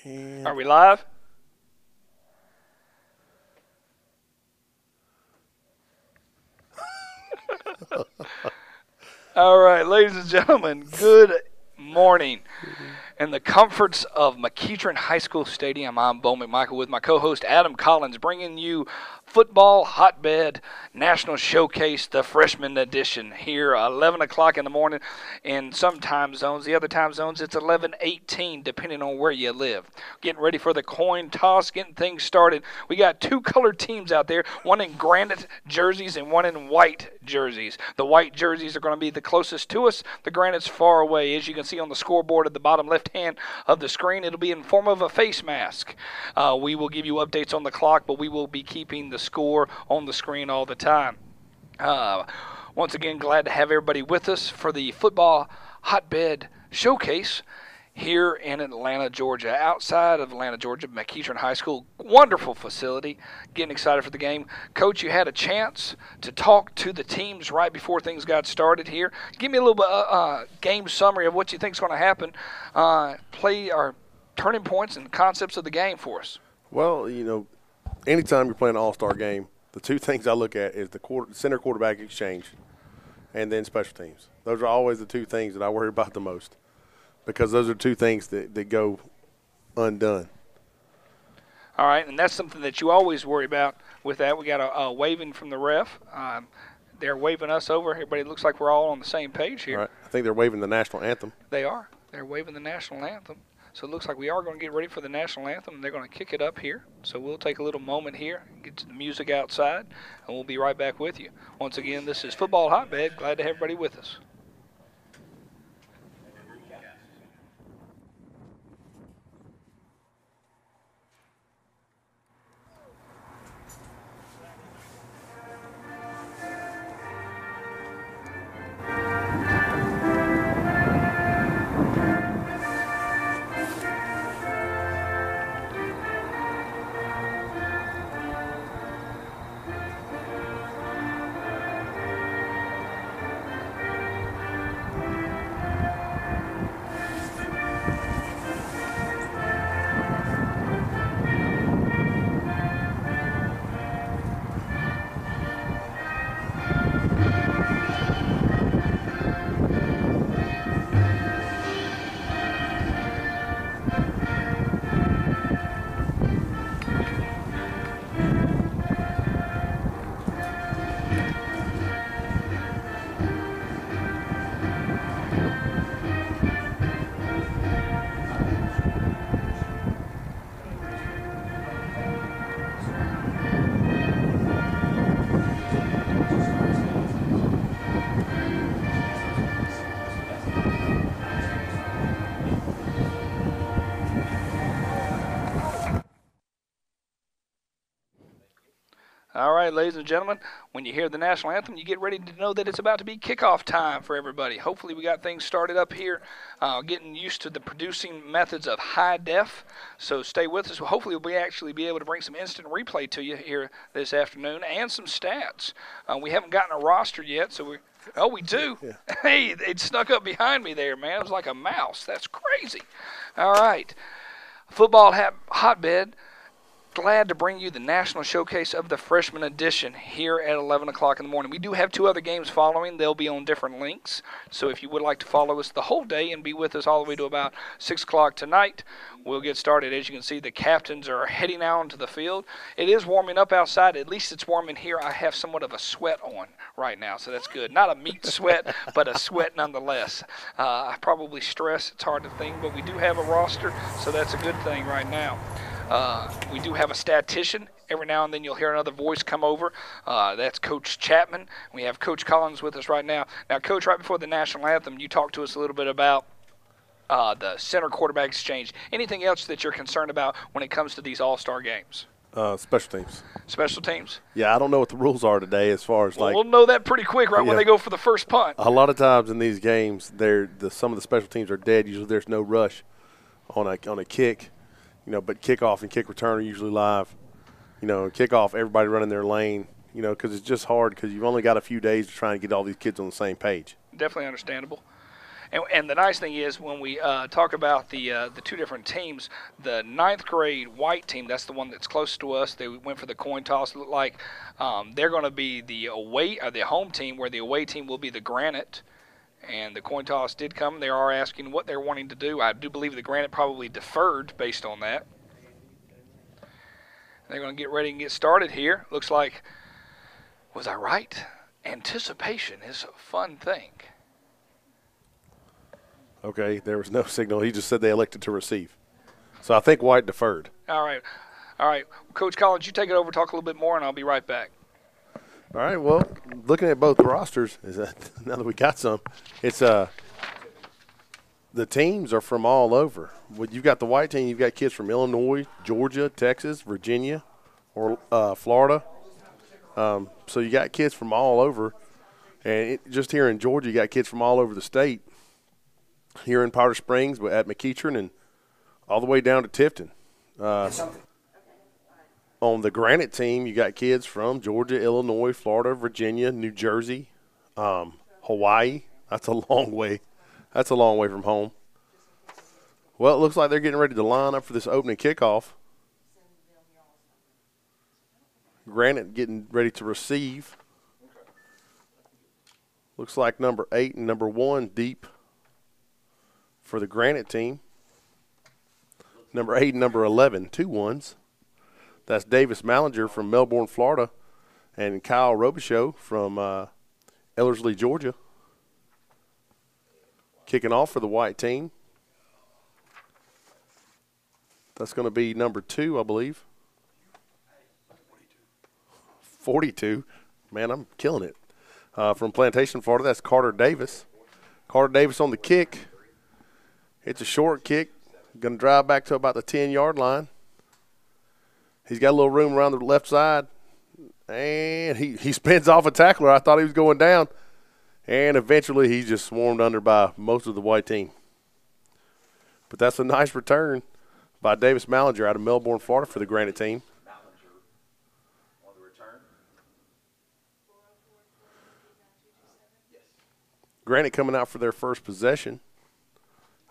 And Are we live? All right, ladies and gentlemen, good morning. In the comforts of McEachern High School Stadium, I'm Bo McMichael with my co-host Adam Collins, bringing you Football Hotbed National Showcase, the freshman edition, here 11 o'clock in the morning in some time zones. The other time zones, it's 11:18, depending on where you live. Getting ready for the coin toss, getting things started. We got two colored teams out there, one in Granite jerseys and one in white jerseys. The white jerseys are going to be the closest to us. The Granite's far away. As you can see on the scoreboard at the bottom left hand of the screen, it'll be in form of a face mask. We will give you updates on the clock, but we will be keeping the score on the screen all the time. Once again, glad to have everybody with us for the Football Hotbed Showcase here in Atlanta, Georgia. Outside of Atlanta, Georgia, McEachern High School, wonderful facility. Getting excited for the game. Coach, you had a chance to talk to the teams right before things got started here. Give me a little bit game summary of what you think is going to happen. Play our turning points and concepts of the game for us. well, anytime you're playing an all-star game, the two things I look at is the center quarterback exchange and then special teams. Those are always the two things that I worry about the most because those are two things that go undone. All right, and that's something that you always worry about with that. We got a waving from the ref. They're waving us over. Everybody looks like we're all on the same page here. All right. I think they're waving the national anthem. They are. They're waving the national anthem. So it looks like we are going to get ready for the national anthem. They're going to kick it up here. So we'll take a little moment here, get to the music outside, and we'll be right back with you. Once again, this is Football Hotbed. Glad to have everybody with us. All right, ladies and gentlemen, when you hear the national anthem, you get ready to know that it's about to be kickoff time for everybody. Hopefully we got things started up here, getting used to the producing methods of high def. So stay with us. Hopefully we'll actually be able to bring some instant replay to you here this afternoon and some stats. We haven't gotten a roster yet, so we do. Yeah. Hey, it snuck up behind me there, man. It was like a mouse. That's crazy. All right, Football Hotbed. Glad to bring you the national showcase of the freshman edition here at 11 o'clock in the morning. We do have two other games following. They'll be on different links. So if you would like to follow us the whole day and be with us all the way to about 6 o'clock tonight, we'll get started. As you can see, the captains are heading out onto the field. It is warming up outside. At least it's warm in here. I have somewhat of a sweat on right now, so that's good. Not a meat sweat, but a sweat nonetheless. I probably stress. It's hard to think, but we do have a roster, so that's a good thing right now. We do have a statistician. Every now and then you'll hear another voice come over. That's Coach Chapman. We have Coach Collins with us right now. Now, Coach, right before the national anthem, you talked to us a little bit about the center quarterback exchange. Anything else that you're concerned about when it comes to these all-star games? Special teams. Special teams? Yeah, I don't know what the rules are today as far as we'll know that pretty quick when they go for the first punt. A lot of times in these games, some of the special teams are dead. Usually there's no rush on a kick. But kickoff and kick return are usually live. Kickoff, everybody running their lane, because it's just hard because you've only got a few days to try and get all these kids on the same page. Definitely understandable. And the nice thing is when we talk about the two different teams, the ninth grade white team, that's the one that's close to us. They went for the coin toss. It looked like they're going to be the home team, where the away team will be the Granite. And the coin toss did come. They are asking what they're wanting to do. I do believe the Granite probably deferred based on that. They're going to get ready and get started here. Looks like, was I right? Anticipation is a fun thing. Okay, there was no signal. He just said they elected to receive. So I think White deferred. All right. Coach Collins, you take it over, talk a little bit more, and I'll be right back. All right, well, looking at both rosters, now that we got some, it's the teams are from all over. You've got the white team, you've got kids from Illinois, Georgia, Texas, Virginia, or Florida. So you got kids from all over. And just here in Georgia, you got kids from all over the state. Here in Powder Springs, at McEachern, and all the way down to Tifton. On the Granite team, you got kids from Georgia, Illinois, Florida, Virginia, New Jersey, Hawaii. That's a long way. That's a long way from home. Well, it looks like they're getting ready to line up for this opening kickoff. Granite getting ready to receive. Looks like number 8 and number 1 deep for the Granite team. Number 8 and number 11, 2 ones. That's Davis Mallinger from Melbourne, Florida, and Kyle Robichaux from Ellerslie, Georgia. Kicking off for the white team. That's going to be number 2, I believe. 42. Man, I'm killing it. From Plantation, Florida, that's Carter Davis. Carter Davis on the kick. It's a short kick. Going to drive back to about the 10-yard line. He's got a little room around the left side. And he spins off a tackler. I thought he was going down. And eventually he's just swarmed under by most of the white team. But that's a nice return by Davis Mallinger out of Melbourne, Florida for the Granite team. On the return. Granite coming out for their first possession.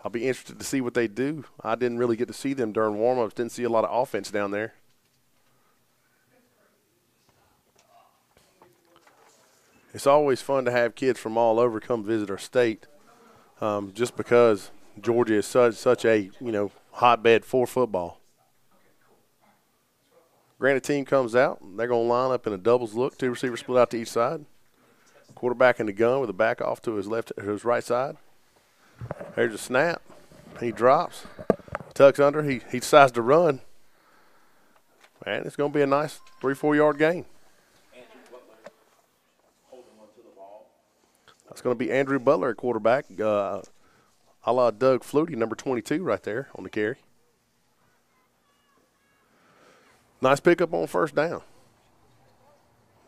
I'll be interested to see what they do. I didn't really get to see them during warm-ups. Didn't see a lot of offense down there. It's always fun to have kids from all over come visit our state, just because Georgia is such a hotbed for football. Granite team comes out. They're going to line up in a doubles look. 2 receivers split out to each side. Quarterback in the gun with a back off to his right side. Here's a snap. He drops, tucks under. He decides to run. Man, it's going to be a nice 3-4 yard gain. That's going to be Andrew Butler at quarterback, a la Doug Flutie, number 22 right there on the carry. Nice pickup on first down.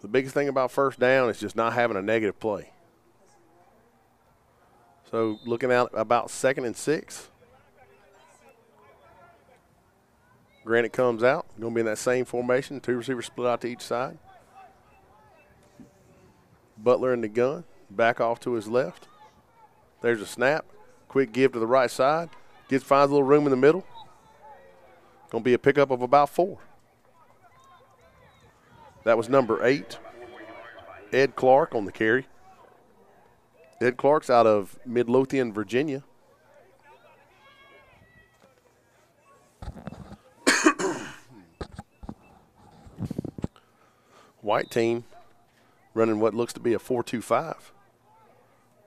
The biggest thing about first down is just not having a negative play. So looking out about 2nd and 6. Granite comes out. Going to be in that same formation. 2 receivers split out to each side. Butler in the gun. Back off to his left. There's a snap. Quick give to the right side. Finds a little room in the middle. Going to be a pickup of about 4. That was number 8, Ed Clark on the carry. Ed Clark's out of Midlothian, Virginia. White team running what looks to be a 4-2-5.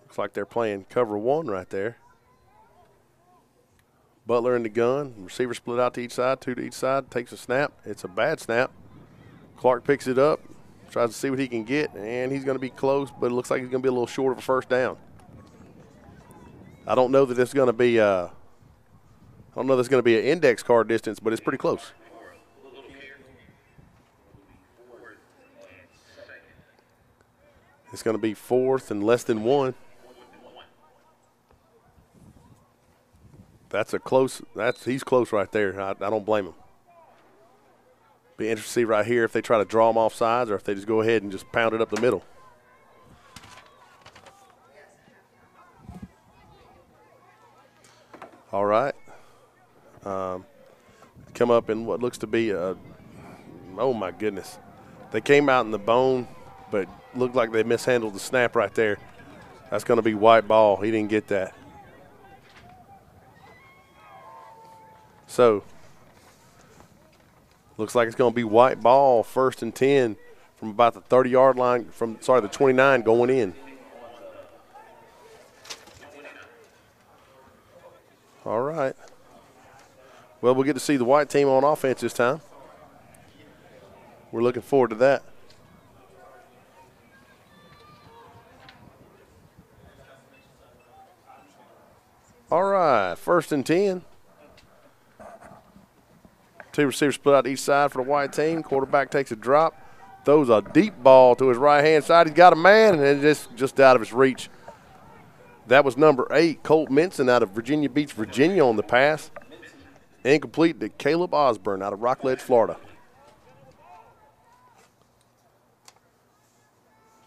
Looks like they're playing cover 1 right there. Butler in the gun. Receiver split out to each side, 2 to each side. Takes a snap. It's a bad snap. Clark picks it up, tries to see what he can get, and he's going to be close, but it looks like he's going to be a little short of a first down. I don't know that it's going to be an index card distance, but it's pretty close. It's going to be 4th and less than 1. He's close right there. I don't blame him. Be interested to see right here if they try to draw him off sides or if they just go ahead and just pound it up the middle. All right. Come up in what looks to be a – oh, my goodness. They came out in the bone, but looked like they mishandled the snap right there. That's going to be white ball. He didn't get that. So, looks like it's going to be white ball, 1st and 10 from about the 30-yard line, the 29 going in. All right. Well, we'll get to see the white team on offense this time. We're looking forward to that. All right, 1st and 10. 2 receivers split out each side for the white team. Quarterback takes a drop, throws a deep ball to his right-hand side. He's got a man, and it's just out of his reach. That was number 8, Colt Minson out of Virginia Beach, Virginia on the pass. Incomplete to Caleb Osborne out of Rockledge, Florida.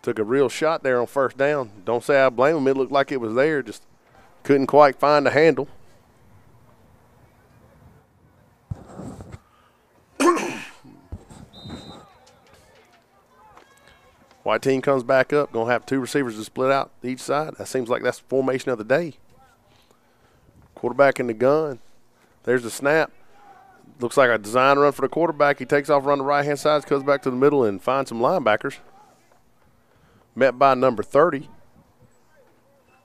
Took a real shot there on 1st down. Don't say I blame him. It looked like it was there, just couldn't quite find the handle. White team comes back up, going to have 2 receivers to split out each side. That seems like that's the formation of the day. Quarterback in the gun. There's the snap. Looks like a design run for the quarterback. He takes off, run the right-hand side, comes back to the middle, and finds some linebackers. Met by number 30,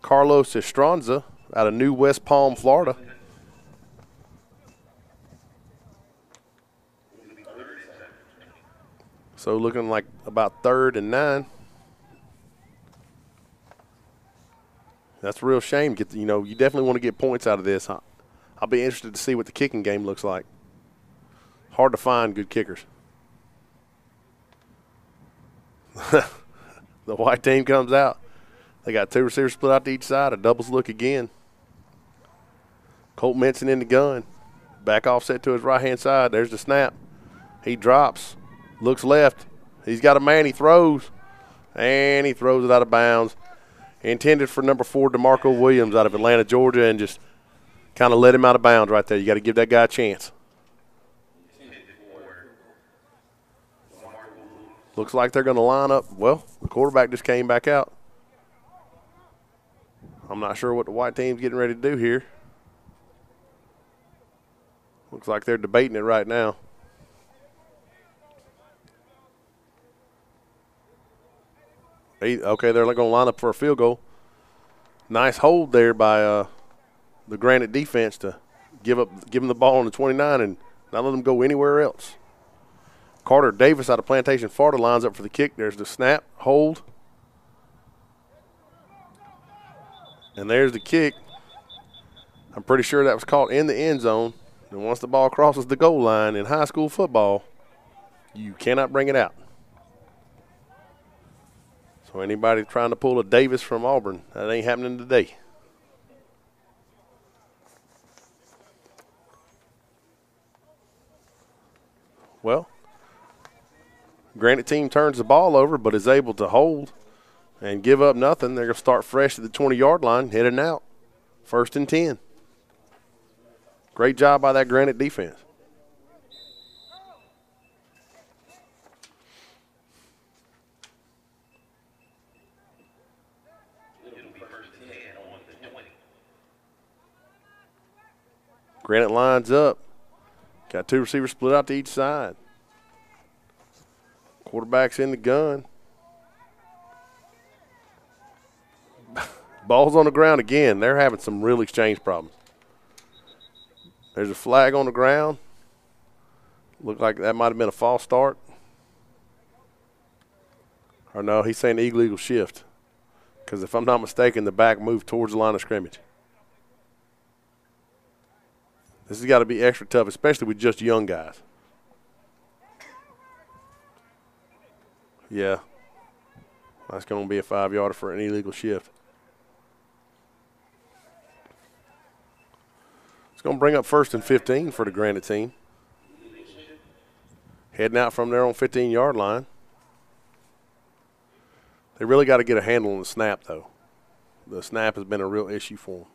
Carlos Estranza out of New West Palm, Florida. So looking like about 3rd and 9. That's a real shame. You definitely want to get points out of this. I'll be interested to see what the kicking game looks like. Hard to find good kickers. The white team comes out. They got 2 receivers split out to each side. A doubles look again. Colt Minson in the gun. Back offset to his right-hand side. There's the snap. He drops. Looks left. He's got a man. He throws. And he throws it out of bounds. Intended for number 4, DeMarco Williams out of Atlanta, Georgia, and just kind of let him out of bounds right there. You got to give that guy a chance. Looks like they're going to line up. Well, the quarterback just came back out. I'm not sure what the white team's getting ready to do here. Looks like they're debating it right now. Okay, they're going to line up for a field goal. Nice hold there by the Granite defense to give them the ball on the 29 and not let them go anywhere else. Carter Davis out of Plantation, Florida lines up for the kick. There's the snap, hold. And there's the kick. I'm pretty sure that was caught in the end zone. And once the ball crosses the goal line in high school football, you cannot bring it out. So anybody trying to pull a Davis from Auburn, that ain't happening today. Well, Granite team turns the ball over but is able to hold and give up nothing. They're going to start fresh at the 20-yard line, heading out. 1st and 10. Great job by that Granite defense. Granite lines up. Got 2 receivers split out to each side. Quarterback's in the gun. Ball's on the ground again. They're having some real exchange problems. There's a flag on the ground. Looked like that might have been a false start. Or no, he's saying illegal shift. Because if I'm not mistaken, the back moved towards the line of scrimmage. This has got to be extra tough, especially with just young guys. Yeah. That's going to be a 5-yarder for an illegal shift. It's going to bring up 1st and 15 for the Granite team. Heading out from their own 15-yard line. They really got to get a handle on the snap, though. The snap has been a real issue for them.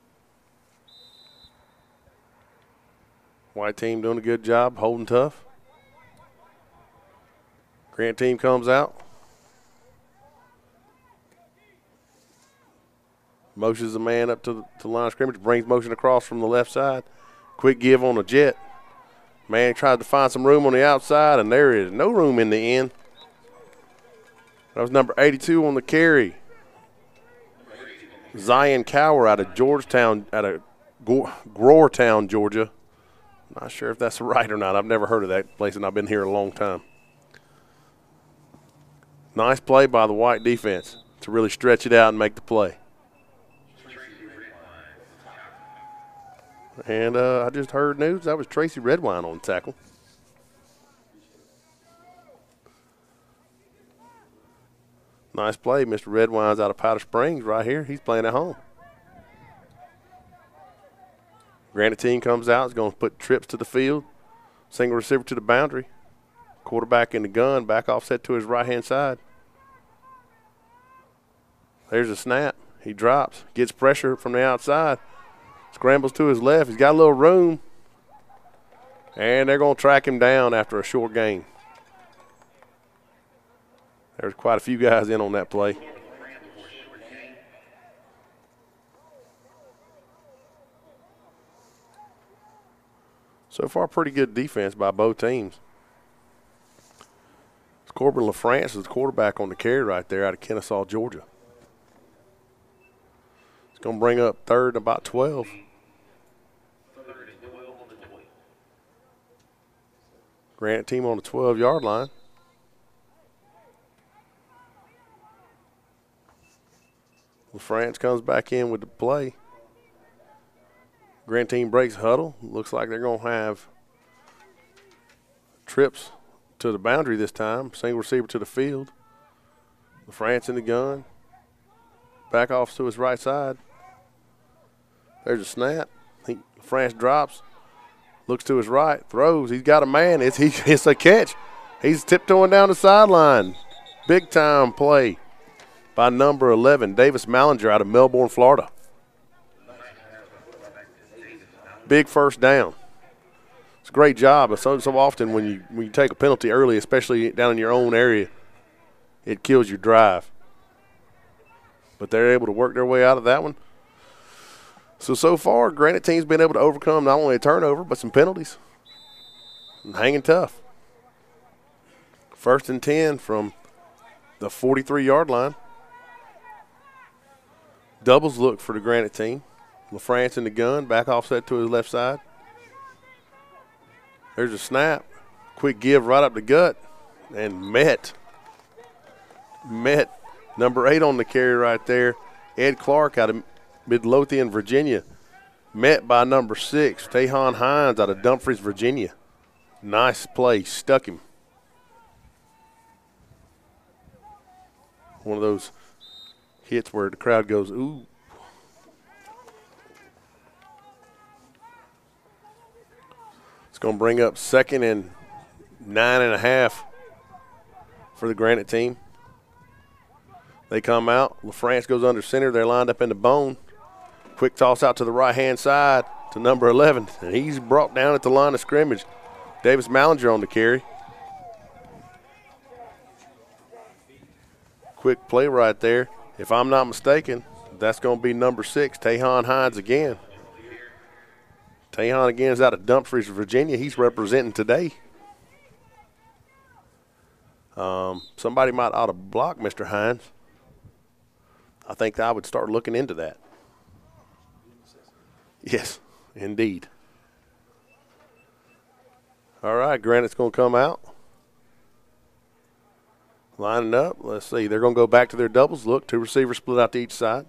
White team doing a good job, holding tough. Grant team comes out. Motions the man up to the line of scrimmage, brings motion across from the left side. Quick give on a jet. Man tried to find some room on the outside, and there is no room in the end. That was number 82 on the carry. Zion Cower out of Georgetown, out of Growertown, Georgia. Not sure if that's right or not. I've never heard of that place, and I've been here a long time. Nice play by the White defense to really stretch it out and make the play. And I just heard news that was Tracy Redwine on tackle. Nice play. Mr. Redwine's out of Powder Springs right here. He's playing at home. Granite team comes out. Is going to put trips to the field. Single receiver to the boundary. Quarterback in the gun. Back offset to his right-hand side. There's a snap. He drops. Gets pressure from the outside. Scrambles to his left. He's got a little room. And they're going to track him down after a short gain. There's quite a few guys in on that play. So far, pretty good defense by both teams. Corbin LaFrance is the quarterback on the carry right there out of Kennesaw, Georgia. It's going to bring up third and about 12. Granite team on the 12-yard line. LaFrance comes back in with the play. Granite team breaks huddle. Looks like they're going to have trips to the boundary this time. Single receiver to the field. LaFrance in the gun. Back off to his right side. There's a snap. LaFrance drops. Looks to his right. Throws. He's got a man. It's a catch. He's tiptoeing down the sideline. Big time play by number 11, Davis Mallinger out of Melbourne, Florida. Big first down. It's a great job. So often when you take a penalty early, especially down in your own area, it kills your drive. But they're able to work their way out of that one. So far, Granite team's been able to overcome not only a turnover, but some penalties. And hanging tough. 1st and 10 from the 43-yard line. Doubles look for the Granite team. LaFrance in the gun, back offset to his left side. There's a snap. Quick give right up the gut. And met. Number 8 on the carry right there. Ed Clark out of Midlothian, Virginia. Met by number 6, Tahan Hines out of Dumfries, Virginia. Nice play. Stuck him. One of those hits where the crowd goes, ooh. It's going to bring up 2nd and 9.5 for the Granite team. They come out. LaFrance goes under center. They're lined up in the bone. Quick toss out to the right-hand side to number 11. And he's brought down at the line of scrimmage. Davis Mallinger on the carry. Quick play right there. If I'm not mistaken, that's going to be number 6, Tahan Hines again. Tahan again is out of Dumfries, Virginia. He's representing today. Somebody might ought to block Mr. Hines. I think I would start looking into that. Yes, indeed. All right, Granite's going to come out. Lining up. Let's see. They're going to go back to their doubles. Look, 2 receivers split out to each side.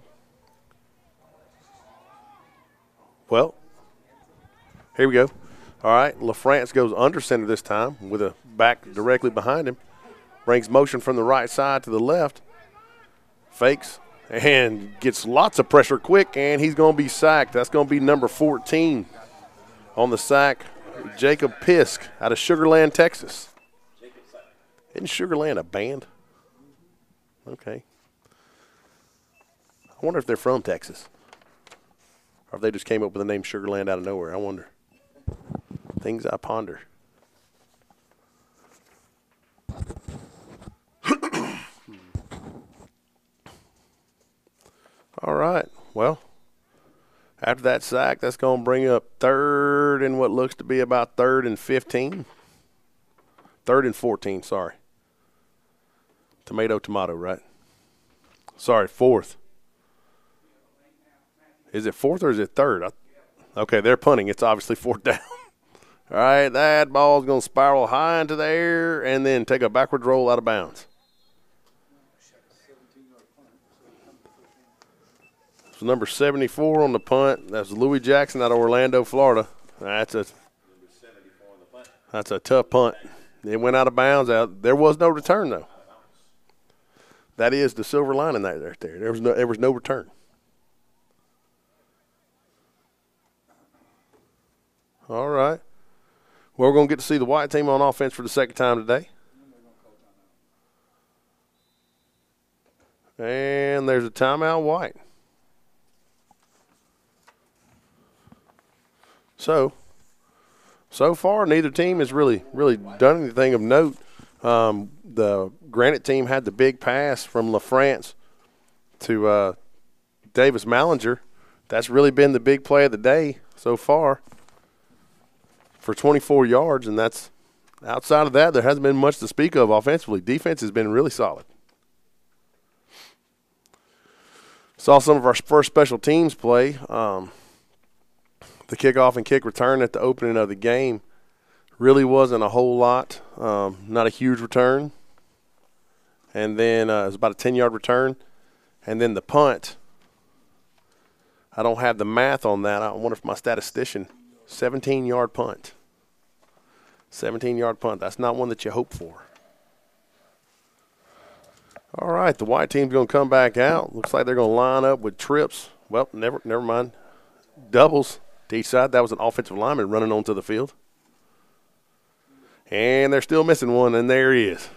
Well, here we go. All right, LaFrance goes under center this time with a back directly behind him. Brings motion from the right side to the left. Fakes and gets lots of pressure quick, and he's going to be sacked. That's going to be number 14 on the sack, Jacob Pisk out of Sugar Land, Texas. Isn't Sugar Land a band? Okay. I wonder if they're from Texas. Or if they just came up with the name Sugar Land out of nowhere. I wonder. Things I ponder. All right. Well, after that sack, that's going to bring up 3rd and what looks to be about 3rd and 15. 3rd and 14, sorry. Tomato, right? Sorry, 4th. Is it 4th or is it 3rd? Okay, they're punting. It's obviously 4th down. All right, that ball's going to spiral high into the air and then take a backward roll out of bounds. So number 74 on the punt. That's Louis Jackson out of Orlando, Florida. That's a tough punt. It went out of bounds. There was no return, though. That is the silver lining right there. There was no return. All right. Well, we're going to get to see the white team on offense for the second time today. And there's a timeout, white. So far, neither team has really done anything of note. The Granite team had the big pass from LaFrance to Davis Mallinger. That's really been the big play of the day so far for 24 yards, and that's outside of that, there hasn't been much to speak of offensively. Defense has been really solid. Saw some of our first special teams play. The kickoff and kick return at the opening of the game really wasn't a whole lot, not a huge return. And then it was about a 10-yard return. And then the punt, I don't have the math on that. I wonder if my statistician, 17-yard punt. 17-yard punt. That's not one that you hope for. All right, the white team's going to come back out. Looks like they're going to line up with trips. Well, never mind. Doubles to each side. That was an offensive lineman running onto the field. And they're still missing one, and there he is.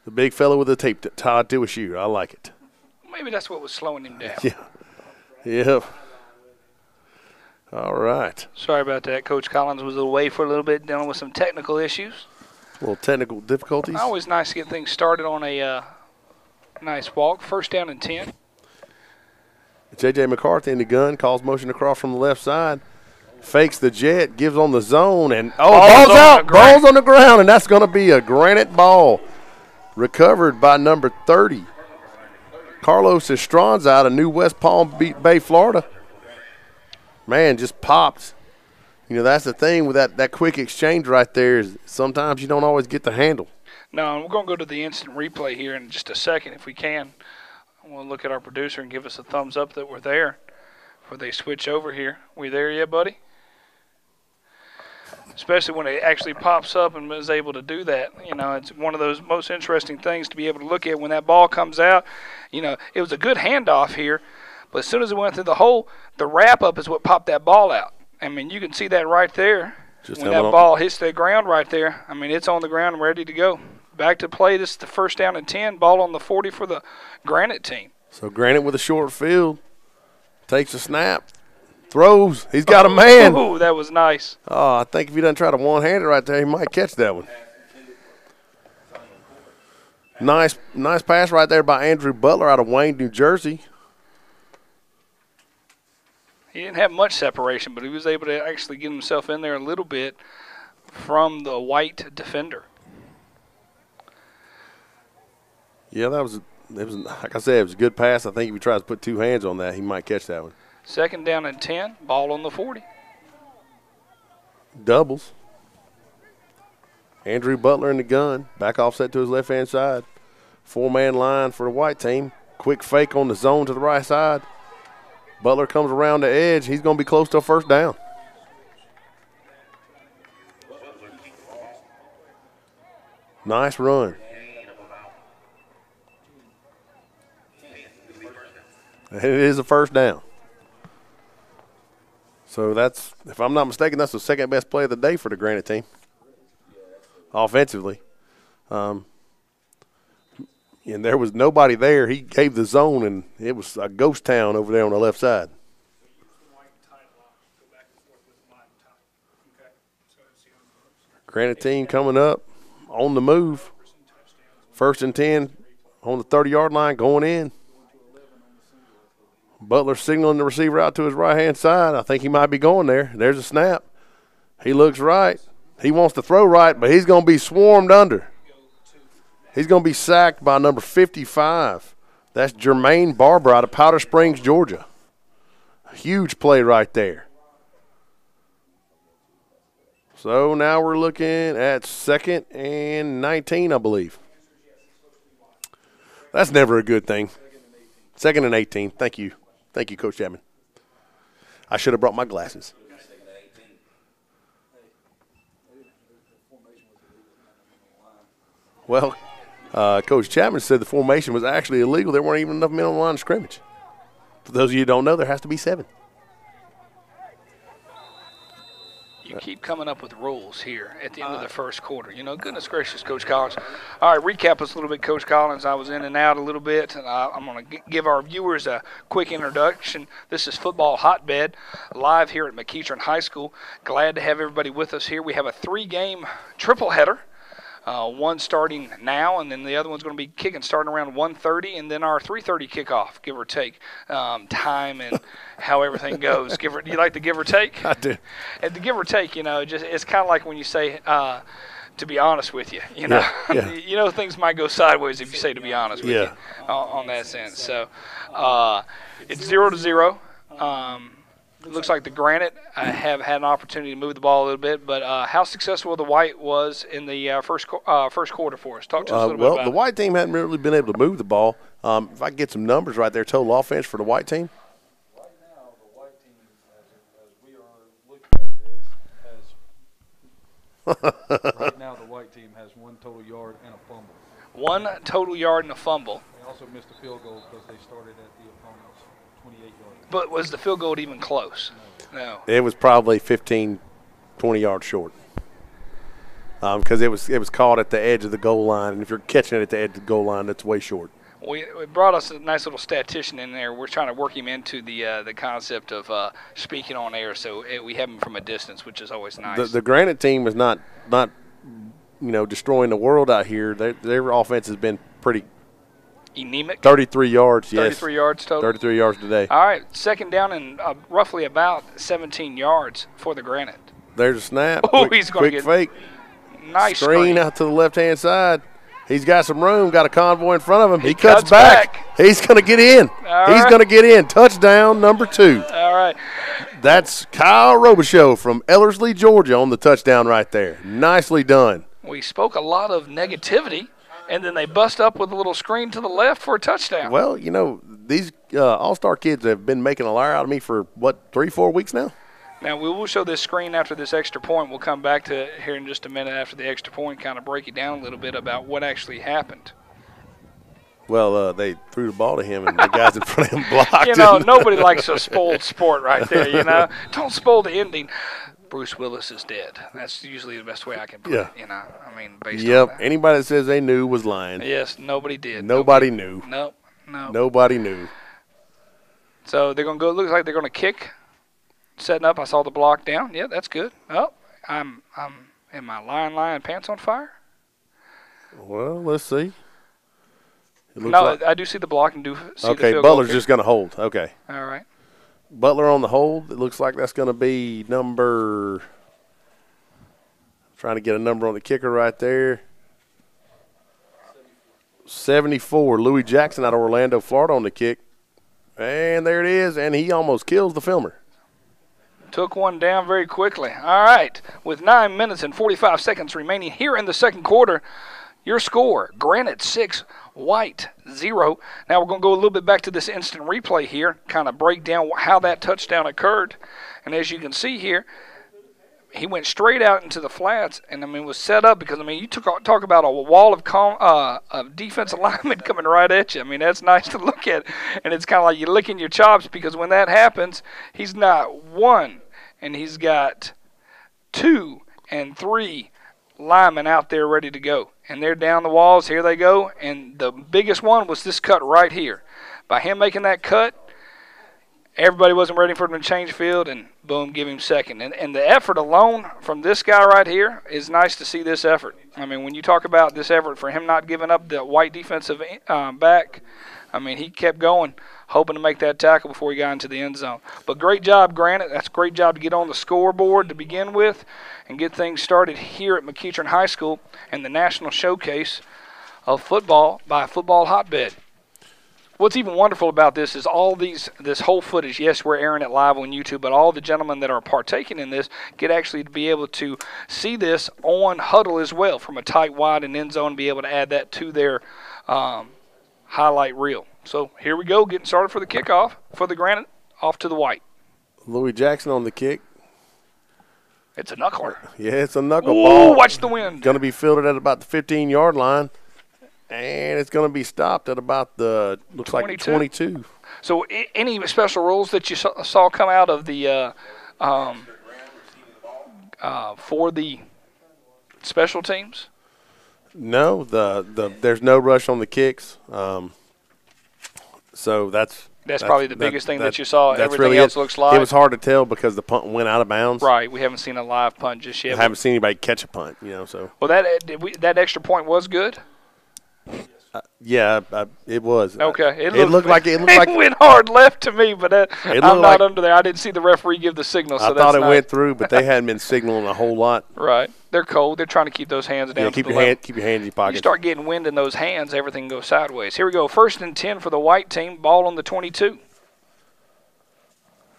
The big fellow with the tape tied to a shoe. I like it. Maybe that's what was slowing him down. Yeah. Yep. All right. Sorry about that. Coach Collins was away for a little bit, dealing with some technical issues. Little technical difficulties. Always nice to get things started on a nice walk. 1st down and 10. J.J. McCarthy in the gun, calls motion across from the left side, fakes the jet, gives on the zone, and ball's out. Ball's on the ground, and that's going to be a Granite ball. Recovered by number 30. Carlos Estranza out of New West Palm Bay, Florida. Man, just popped. You know, that's the thing with that quick exchange right there is sometimes you don't always get the handle. No, we're going to go to the instant replay here in just a second if we can. We'll look at our producer and give us a thumbs up that we're there before they switch over here. We there yet, buddy? Especially when it actually pops up and is able to do that. You know, it's one of those most interesting things to be able to look at when that ball comes out. You know, it was a good handoff here, but as soon as it went through the hole, the wrap-up is what popped that ball out. I mean, you can see that right there. Just when that ball hits the ground right there, I mean, it's on the ground and ready to go. Back to play. This is the 1st down and 10. Ball on the 40 for the Granite team. So Granite with a short field. Takes a snap. Throws. He's got a man. Oh, that was nice. Oh, I think if he doesn't try to one-hand it right there, he might catch that one. Nice pass right there by Andrew Butler out of Wayne, New Jersey. He didn't have much separation, but he was able to actually get himself in there a little bit from the white defender. Yeah, it was like I said, it was a good pass. I think if he tries to put 2 hands on that, he might catch that one. 2nd down and 10, ball on the 40. Doubles. Andrew Butler in the gun, back offset to his left-hand side. 4-man line for the white team. Quick fake on the zone to the right side. Butler comes around the edge. He's going to be close to a 1st down. Nice run. It is a 1st down. So that's, if I'm not mistaken, that's the 2nd best play of the day for the Granite team. Offensively. And there was nobody there. He gave the zone, and it was a ghost town over there on the left side. Granite team coming up on the move. 1st and 10 on the 30-yard line going in. Butler signaling the receiver out to his right-hand side. I think he might be going there. There's a snap. He looks right. He wants to throw right, but he's going to be swarmed under. He's going to be sacked by number 55. That's Jermaine Barber out of Powder Springs, Georgia. A huge play right there. So now we're looking at 2nd and 19, I believe. That's never a good thing. 2nd and 18. Thank you. Thank you, Coach Chapman. I should have brought my glasses. Well, Coach Chapman said the formation was actually illegal. There weren't even enough men on the line of scrimmage. For those of you who don't know, there has to be 7. You keep coming up with rules here at the end of the first quarter. You know, goodness gracious, Coach Collins. All right, recap us a little bit, Coach Collins. I was in and out a little bit, and I'm going to give our viewers a quick introduction. This is Football Hotbed, live here at McEachern High School. Glad to have everybody with us here. We have a 3-game triple header. One starting now, and then the other one's going to be kicking starting around 1:30, and then our 3:30 kickoff, give or take, time and how everything goes. Do you like the give or take? I do. And the give or take, you know, it's kind of like when you say, to be honest with you, you know. Yeah. You know, things might go sideways if you say to be honest with you on that sense. So it's 0-0. It looks like the Granite have had an opportunity to move the ball a little bit, but how successful the White was in the first quarter for us. Talk to us a little bit about the White team hadn't really been able to move the ball. If I can get some numbers right there, total offense for the White team. Right now, the White team, as we are looking at this, right now the White team has 1 total yard and a fumble. 1 total yard and a fumble. They also missed a field goal because they started at the opponent's 28-yard line. But was the field goal even close? No. It was probably 15, 20 yards short. Because it was caught at the edge of the goal line, and if you're catching it at the edge of the goal line, that's way short. We brought us a nice little statistician in there. We're trying to work him into the concept of speaking on air, so we have him from a distance, which is always nice. The Granite team is not destroying the world out here. Their offense has been pretty anemic. 33 yards, 33 yards total. 33 yards today. All right, 2nd down and roughly about 17 yards for the Granite. There's a snap. Oh, he's going to quick get fake. Nice Screen out to the left-hand side. He's got some room, got a convoy in front of him. He cuts cuts back. He's going to get in. He's going to get in. Touchdown, number 2. All right. That's Kyle Robichaux from Ellerslie, Georgia on the touchdown right there. Nicely done. We spoke a lot of negativity, and then they bust up with a little screen to the left for a touchdown. Well, you know, these all-star kids have been making a liar out of me for, 3-4 weeks now? Now, we will show this screen after this extra point. We'll come back to it here in just a minute after the extra point, kind of break it down a little bit about what actually happened. Well, they threw the ball to him, and the guys in front of him blocked You know, it. nobody likes a spoiled sport right there, you know. Don't spoil the ending. Bruce Willis is dead. That's usually the best way I can put it, you know. I mean, based on that. Anybody that says they knew was lying. Yes, nobody did. Nobody knew. No. Nobody knew. So they're going to go, looks like they're going to kick. Setting up, I saw the block down. Yeah, that's good. Oh, am my lion pants on fire? Well, let's see. No, I do see the block and do see the field Butler's goal just going to hold. Okay. All right. Butler on the hold. It looks like that's going to be number – trying to get a number on the kicker right there. 74, Louis Jackson out of Orlando, Florida on the kick. And there it is, and he almost kills the filmer. Took one down very quickly. All right. With 9 minutes and 45 seconds remaining here in the second quarter, your score, Granite 6, White 0. Now we're going to go a little bit back to this instant replay here, kind of break down how that touchdown occurred. And as you can see here, he went straight out into the flats and, was set up because, you talk about a wall of defensive linemen coming right at you. That's nice to look at. And it's kind of like you're licking your chops because when that happens, he's not 1, and he's got 2 and 3 linemen out there ready to go. And they're down the walls. Here they go. And the biggest one was this cut right here. By him making that cut, Everybody wasn't ready for him to change field, and boom, give him second. And the effort alone from this guy right here is nice to see this effort. I mean, when you talk about this effort for him not giving up the white defensive back, I mean, he kept going, hoping to make that tackle before he got into the end zone. But great job, Granite. That's a great job to get on the scoreboard to begin with and get things started here at McEachern High School and the national showcase of football by Football Hotbed. What's even wonderful about this is this whole footage. Yes, we're airing it live on YouTube, but all the gentlemen that are partaking in this get actually to be able to see this on Huddle as well from a tight, wide, and end zone and be able to add that to their highlight reel. So here we go, getting started for the kickoff for the Granite, off to the white. Louis Jackson on the kick. It's a knuckler. Yeah, it's a knuckle ball. Watch the wind. Going to be fielded at about the 15-yard line. And it's going to be stopped at about the, looks 22. Like 22. So any special rules that you saw come out of the for the special teams? No, there's no rush on the kicks. So that's probably the biggest thing that you saw. Everything really else looks live. It was hard to tell because the punt went out of bounds. Right. We haven't seen a live punt just yet. I haven't seen anybody catch a punt, So. Well, that extra point was good. Yeah, it was. Okay. It looked like it went hard left to me, but I'm not under there. I didn't see the referee give the signal. So I thought it went through, but they hadn't been signaling a whole lot. Right. They're cold. They're trying to keep those hands down. Yeah, keep your hands in your pockets. You start getting wind in those hands, everything goes sideways. Here we go. 1st and 10 for the white team. Ball on the 22.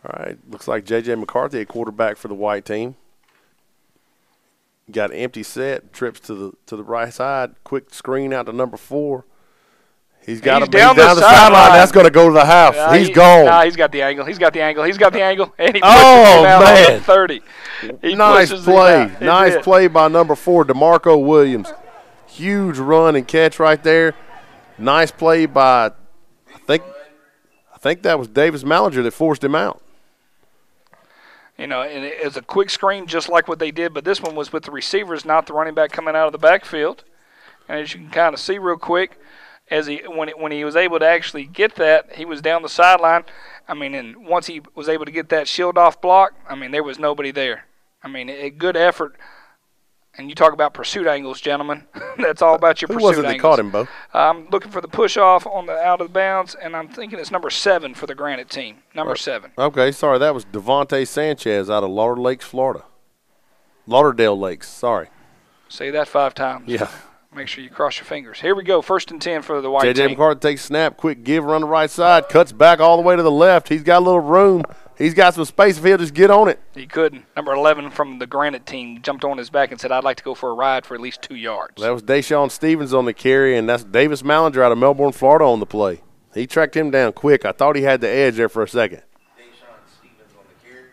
All right. Looks like J.J. McCarthy, a quarterback for the white team. Got an empty set, trips to the right side, quick screen out to number 4. He's got to be down the sideline. That's going to go to the house. He's gone. Nah, he's got the angle. And he pushes him out man. on the 30. Nice play. Nice play by number 4, DeMarco Williams. Huge run and catch right there. Nice play by, I think that was Davis Mallinger that forced him out. And it was a quick screen just like what they did, but this one was with the receivers, not the running back coming out of the backfield. And as you can kind of see real quick, when he was able to actually get that, he was down the sideline. I mean, and once he was able to get that shield-off block, I mean, there was nobody there. I mean, a good effort. And you talk about pursuit angles, gentlemen. That's all about your pursuit angles. Who was it that caught him, Bo? I'm looking for the push-off on the out of bounds, and I'm thinking it's number 7 for the Granite team. Number 7. Okay, sorry. That was Devontae Sanchez out of Lauderdale Lakes, Florida. Lauderdale Lakes, sorry. Say that 5 times. Yeah. Make sure you cross your fingers. Here we go, 1st and 10 for the white team. J.J. McCarthy takes snap, quick give, run the right side, cuts back all the way to the left. He's got a little room. He's got some space if he'll just get on it. He couldn't. Number 11 from the Granite team jumped on his back and said, I'd like to go for a ride for at least 2 yards. That was Deshaun Stevens on the carry, and that's Davis Mallinger out of Melbourne, Florida on the play. He tracked him down quick. I thought he had the edge there for a second. Deshaun Stevens on the carry.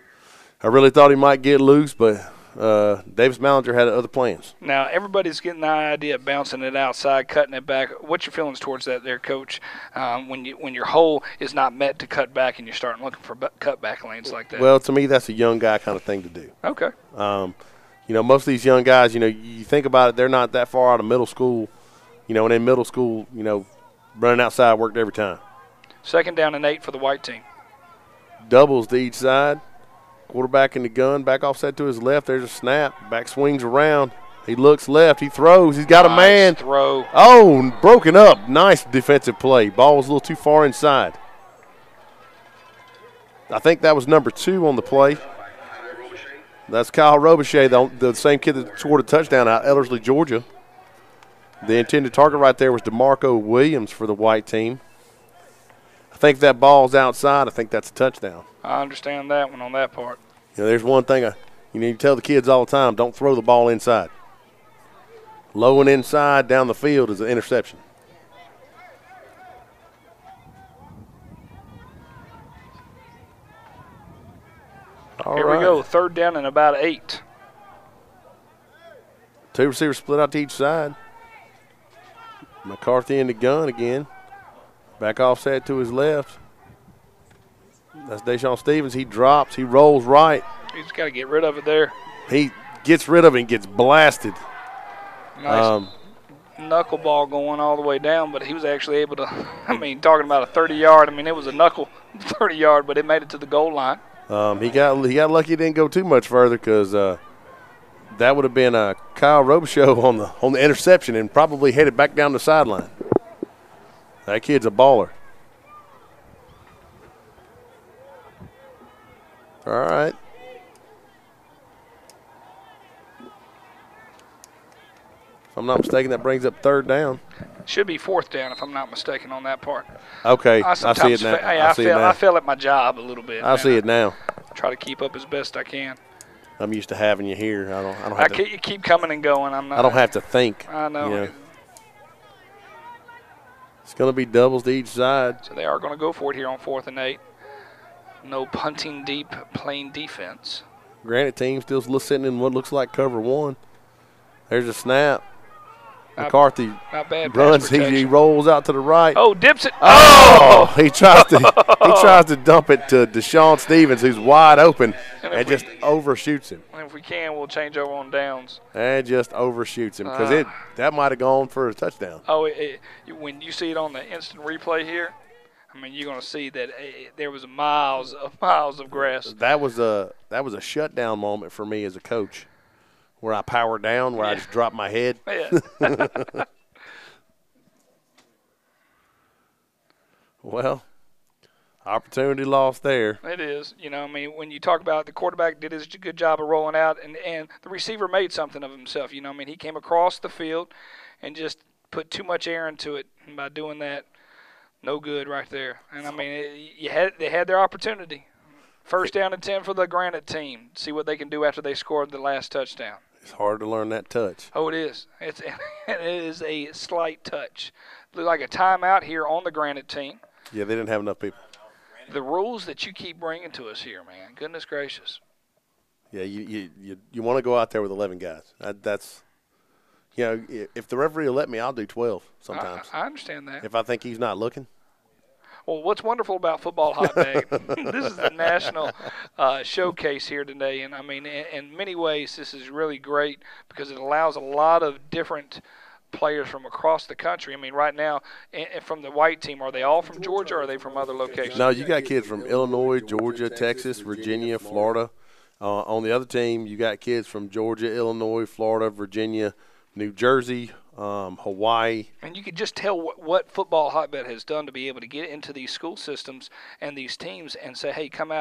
I really thought he might get loose, but Davis Mallinger had other plans. Now, everybody's getting the idea of bouncing it outside, cutting it back. What's your feelings towards that there, Coach, when your hole is not met to cut back and you're starting looking for cutback lanes like that? Well, to me, that's a young guy kind of thing to do. Okay. Most of these young guys, you think about it, they're not that far out of middle school. And in middle school, running outside worked every time. 2nd down and 8 for the white team. Doubles to each side. Quarterback in the gun, back offset to his left. There's a snap. Back swings around. He looks left. He throws. He's got a man. Throw. Oh, broken up. Nice defensive play. Ball was a little too far inside. I think that was number 2 on the play. That's Kyle Robichaud, the same kid that scored a touchdown out of Ellerslie, Georgia. The intended target right there was DeMarco Williams for the white team. I think that ball's outside. I think that's a touchdown. I understand that one on that part. There's one thing you tell the kids all the time, don't throw the ball inside. Low and inside down the field is an interception. Here we go, 3rd down and about 8. 2 receivers split out to each side. McCarthy in the gun again. Back offset to his left. That's Deshaun Stevens. He drops. He rolls right. He's got to get rid of it there. He gets rid of it and gets blasted. Nice knuckleball going all the way down, but he was actually able to, talking about a 30-yard, it was a knuckle 30-yard, but it made it to the goal line. He got lucky it didn't go too much further because that would have been Kyle Robichaux on the interception and probably headed back down the sideline. That kid's a baller. All right. If I'm not mistaken, that brings up 3rd down. Should be 4th down if I'm not mistaken on that part. Okay, I see it now. I fail at my job a little bit. I see it now. I try to keep up as best I can. I'm used to having you here. I don't have you keep coming and going. I don't have to think. I know. You know. It's going to be doubles to each side. So they are going to go for it here on 4th and 8. No punting deep, playing defense. Granite team still sitting in what looks like cover 1. There's a snap. McCarthy not bad runs. He rolls out to the right. Oh, dips it. Oh! He tries to dump it to Deshaun Stevens, who's wide open, and just overshoots him. And if we can, we'll change over on downs. And just overshoots him because that might have gone for a touchdown. Oh, when you see it on the instant replay here, I mean, you're going to see that there was miles of grass. That was a shutdown moment for me as a coach, where I power down, where I just drop my head. Yeah. Well, opportunity lost there. It is. You know, I mean, when you talk about the quarterback did his good job of rolling out, and the receiver made something of himself. You know, I mean, he came across the field and just put too much air into it, and by doing that, no good right there. And I mean, they had their opportunity. 1st down and 10 for the Granite team. See what they can do after they scored the last touchdown. It's hard to learn that touch. Oh, it is. It is a slight touch. Look like a timeout here on the Granite team. Yeah, they didn't have enough people. The rules that you keep bringing to us here, man. Goodness gracious. Yeah, you want to go out there with 11 guys. That's, you know, if the referee will let me, I'll do 12 sometimes. I understand that. If I think he's not looking. Well, what's wonderful about Football Hotbed, this is the national showcase here today. And, I mean, in many ways, this is really great because it allows a lot of different players from across the country. I mean, right now, from the white team, are they all from Georgia or are they from other locations? No, you got kids from Illinois, Georgia, Texas, Virginia, Florida. On the other team, you got kids from Georgia, Illinois, Florida, Virginia, New Jersey, Hawaii. And you could just tell what Football Hotbed has done to be able to get into these school systems and these teams and say, hey, come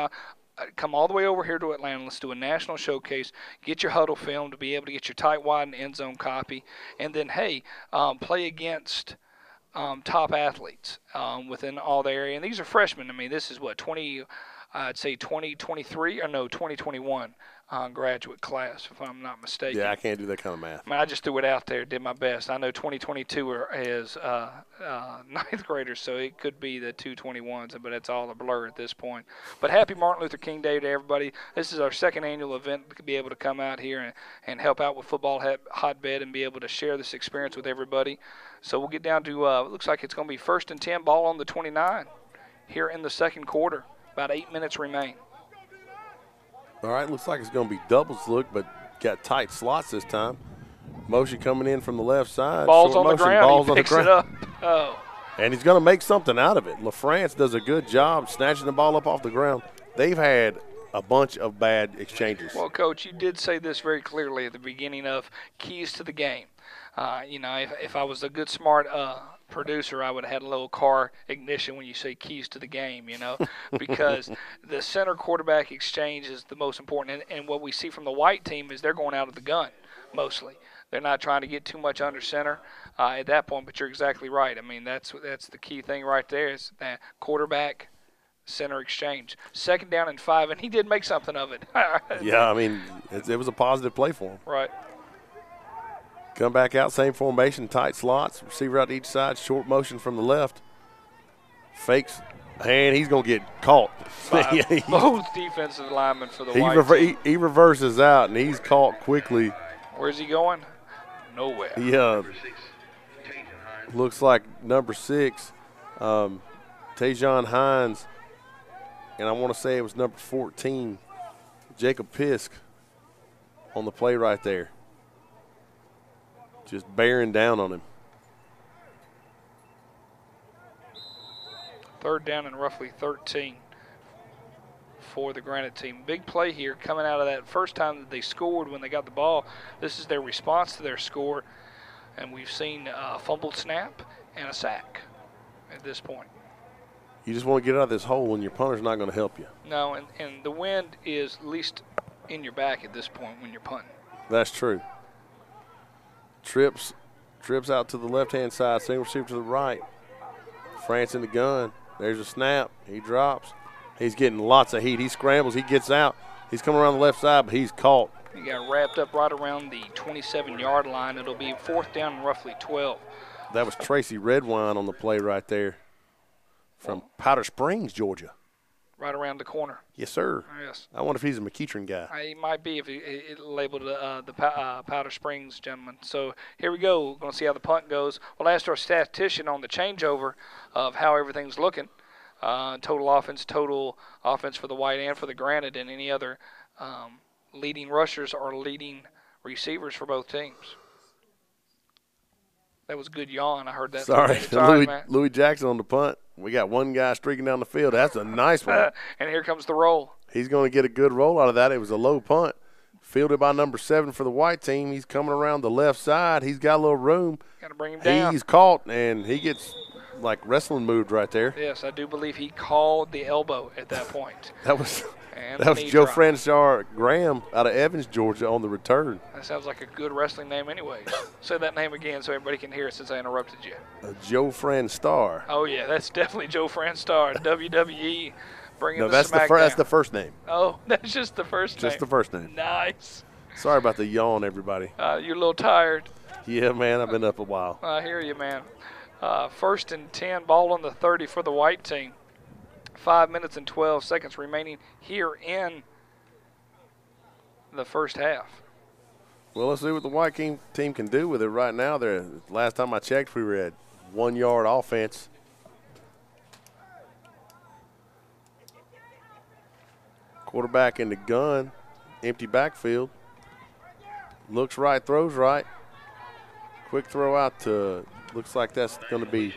all the way over here to Atlanta. Let's do a national showcase. Get your huddle film to be able to get your tight, wide, and end zone copy. And then, hey, play against top athletes within all the area. And these are freshmen. I mean, this is what, 2021 graduate class, if I'm not mistaken. Yeah, I can't do that kind of math. I mean, I just threw it out there, did my best. I know 2022 is ninth graders, so it could be the 221s, but it's all a blur at this point. But happy Martin Luther King Day to everybody. This is our 2nd annual event to be able to come out here and help out with Football Hotbed and be able to share this experience with everybody. So we'll get down to, it looks like it's going to be 1st and 10, ball on the 29 here in the 2nd quarter. About 8 minutes remain. All right, looks like it's going to be doubles look, but got tight slots this time. Motion coming in from the left side. Ball's Short on motion, the ground. Ball's He on picks the ground. it up. Oh. And he's going to make something out of it. LaFrance does a good job snatching the ball up off the ground. They've had a bunch of bad exchanges. Well, Coach, you did say this very clearly at the beginning of keys to the game. You know, if I was a good, smart producer, I would have had a little car ignition when you say keys to the game, you know, because the center quarterback exchange is the most important. And what we see from the white team is they're going out of the gun mostly. They're not trying to get too much under center at that point, but you're exactly right. I mean, that's the key thing right there is that quarterback center exchange. 2nd down and 5, and he did make something of it. Yeah, I mean, it was a positive play for him. Right. Come back out, same formation, tight slots, receiver out to each side, short motion from the left. Fakes, and he's going to get caught. Both defensive linemen for the white team. He reverses out, and he's caught quickly. Where's he going? Nowhere. Yeah. Looks like number 6, Tajon Hines, and I want to say it was number 14, Jacob Pisk, on the play right there. Just bearing down on him. Third down and roughly 13 for the Granite team. Big play here coming out of that first time that they scored when they got the ball. This is their response to their score, and we've seen a fumbled snap and a sack at this point. You just want to get out of this hole, and your punter's not going to help you. No, and the wind is at least in your back at this point when you're punting. That's true. Trips out to the left-hand side, single receiver to the right. France in the gun. There's a snap. He drops. He's getting lots of heat. He scrambles. He gets out. He's coming around the left side, but he's caught. He got wrapped up right around the 27-yard line. It'll be fourth down and roughly 12. That was Tracy Redwine on the play right there from Powder Springs, Georgia. Right around the corner. Yes, sir. Yes. I wonder if he's a McEachern guy. He might be if it labeled the Powder Springs gentleman. So here we go. We're going to see how the punt goes. We'll ask our statistician on the changeover of how everything's looking. Total offense for the White and for the Granite, and any other leading rushers or leading receivers for both teams. That was a good yawn. I heard that. Sorry, man. Louis Jackson on the punt. We got one guy streaking down the field. That's a nice one. And here comes the roll. He's going to get a good roll out of that. It was a low punt. Fielded by number 7 for the White team. He's coming around the left side. He's got a little room. Got to bring him down. He's caught, and he gets like wrestling moved right there. Yes, I do believe he called the elbow at that point. That was and Joe Franchar Graham out of Evans, Georgia on the return. That sounds like a good wrestling name anyway. Say that name again so everybody can hear it since I interrupted you. Joe Franstar. Oh, yeah, that's definitely Joe Franstar, WWE. Bringing that's the first name. Oh, that's just the first name. Just the first name. Nice. Sorry about the yawn, everybody. You're a little tired. Yeah, man, I've been up a while. I hear you, man. First and 10, ball on the 30 for the White team. 5 minutes and 12 seconds remaining here in the first half. Well, let's see what the White team can do with it right now. Last time I checked, we were at 1 yard offense. Quarterback in the gun, empty backfield. Looks right, throws right. Quick throw out to, looks like that's going to be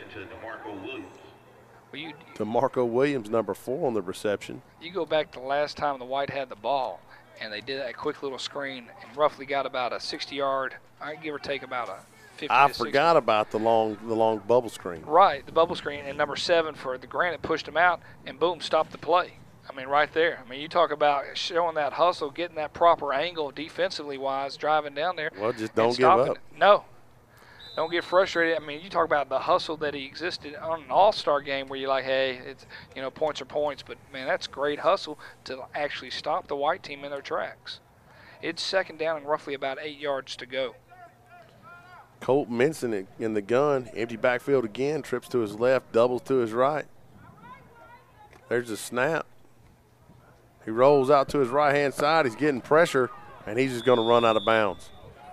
to Marco Williams, number 4 on the reception. You go back to the last time the White had the ball, and they did that quick little screen and roughly got about a 60-yard, give or take about a 50 I to 60. forgot about the long bubble screen. Right, the bubble screen, and number 7 for the Granite pushed him out, and boom, stopped the play. I mean, right there. I mean, you talk about showing that hustle, getting that proper angle defensively-wise, driving down there. Well, just don't give up. No. Don't get frustrated. I mean, you talk about the hustle that he existed on an all-star game where you're like, hey, it's, points are points. But, man, that's great hustle to actually stop the White team in their tracks. It's second down and roughly about 8 yards to go. Colt Minson in the gun, empty backfield again, trips to his left, doubles to his right. There's a snap. He rolls out to his right-hand side. He's getting pressure, and he's just going to run out of bounds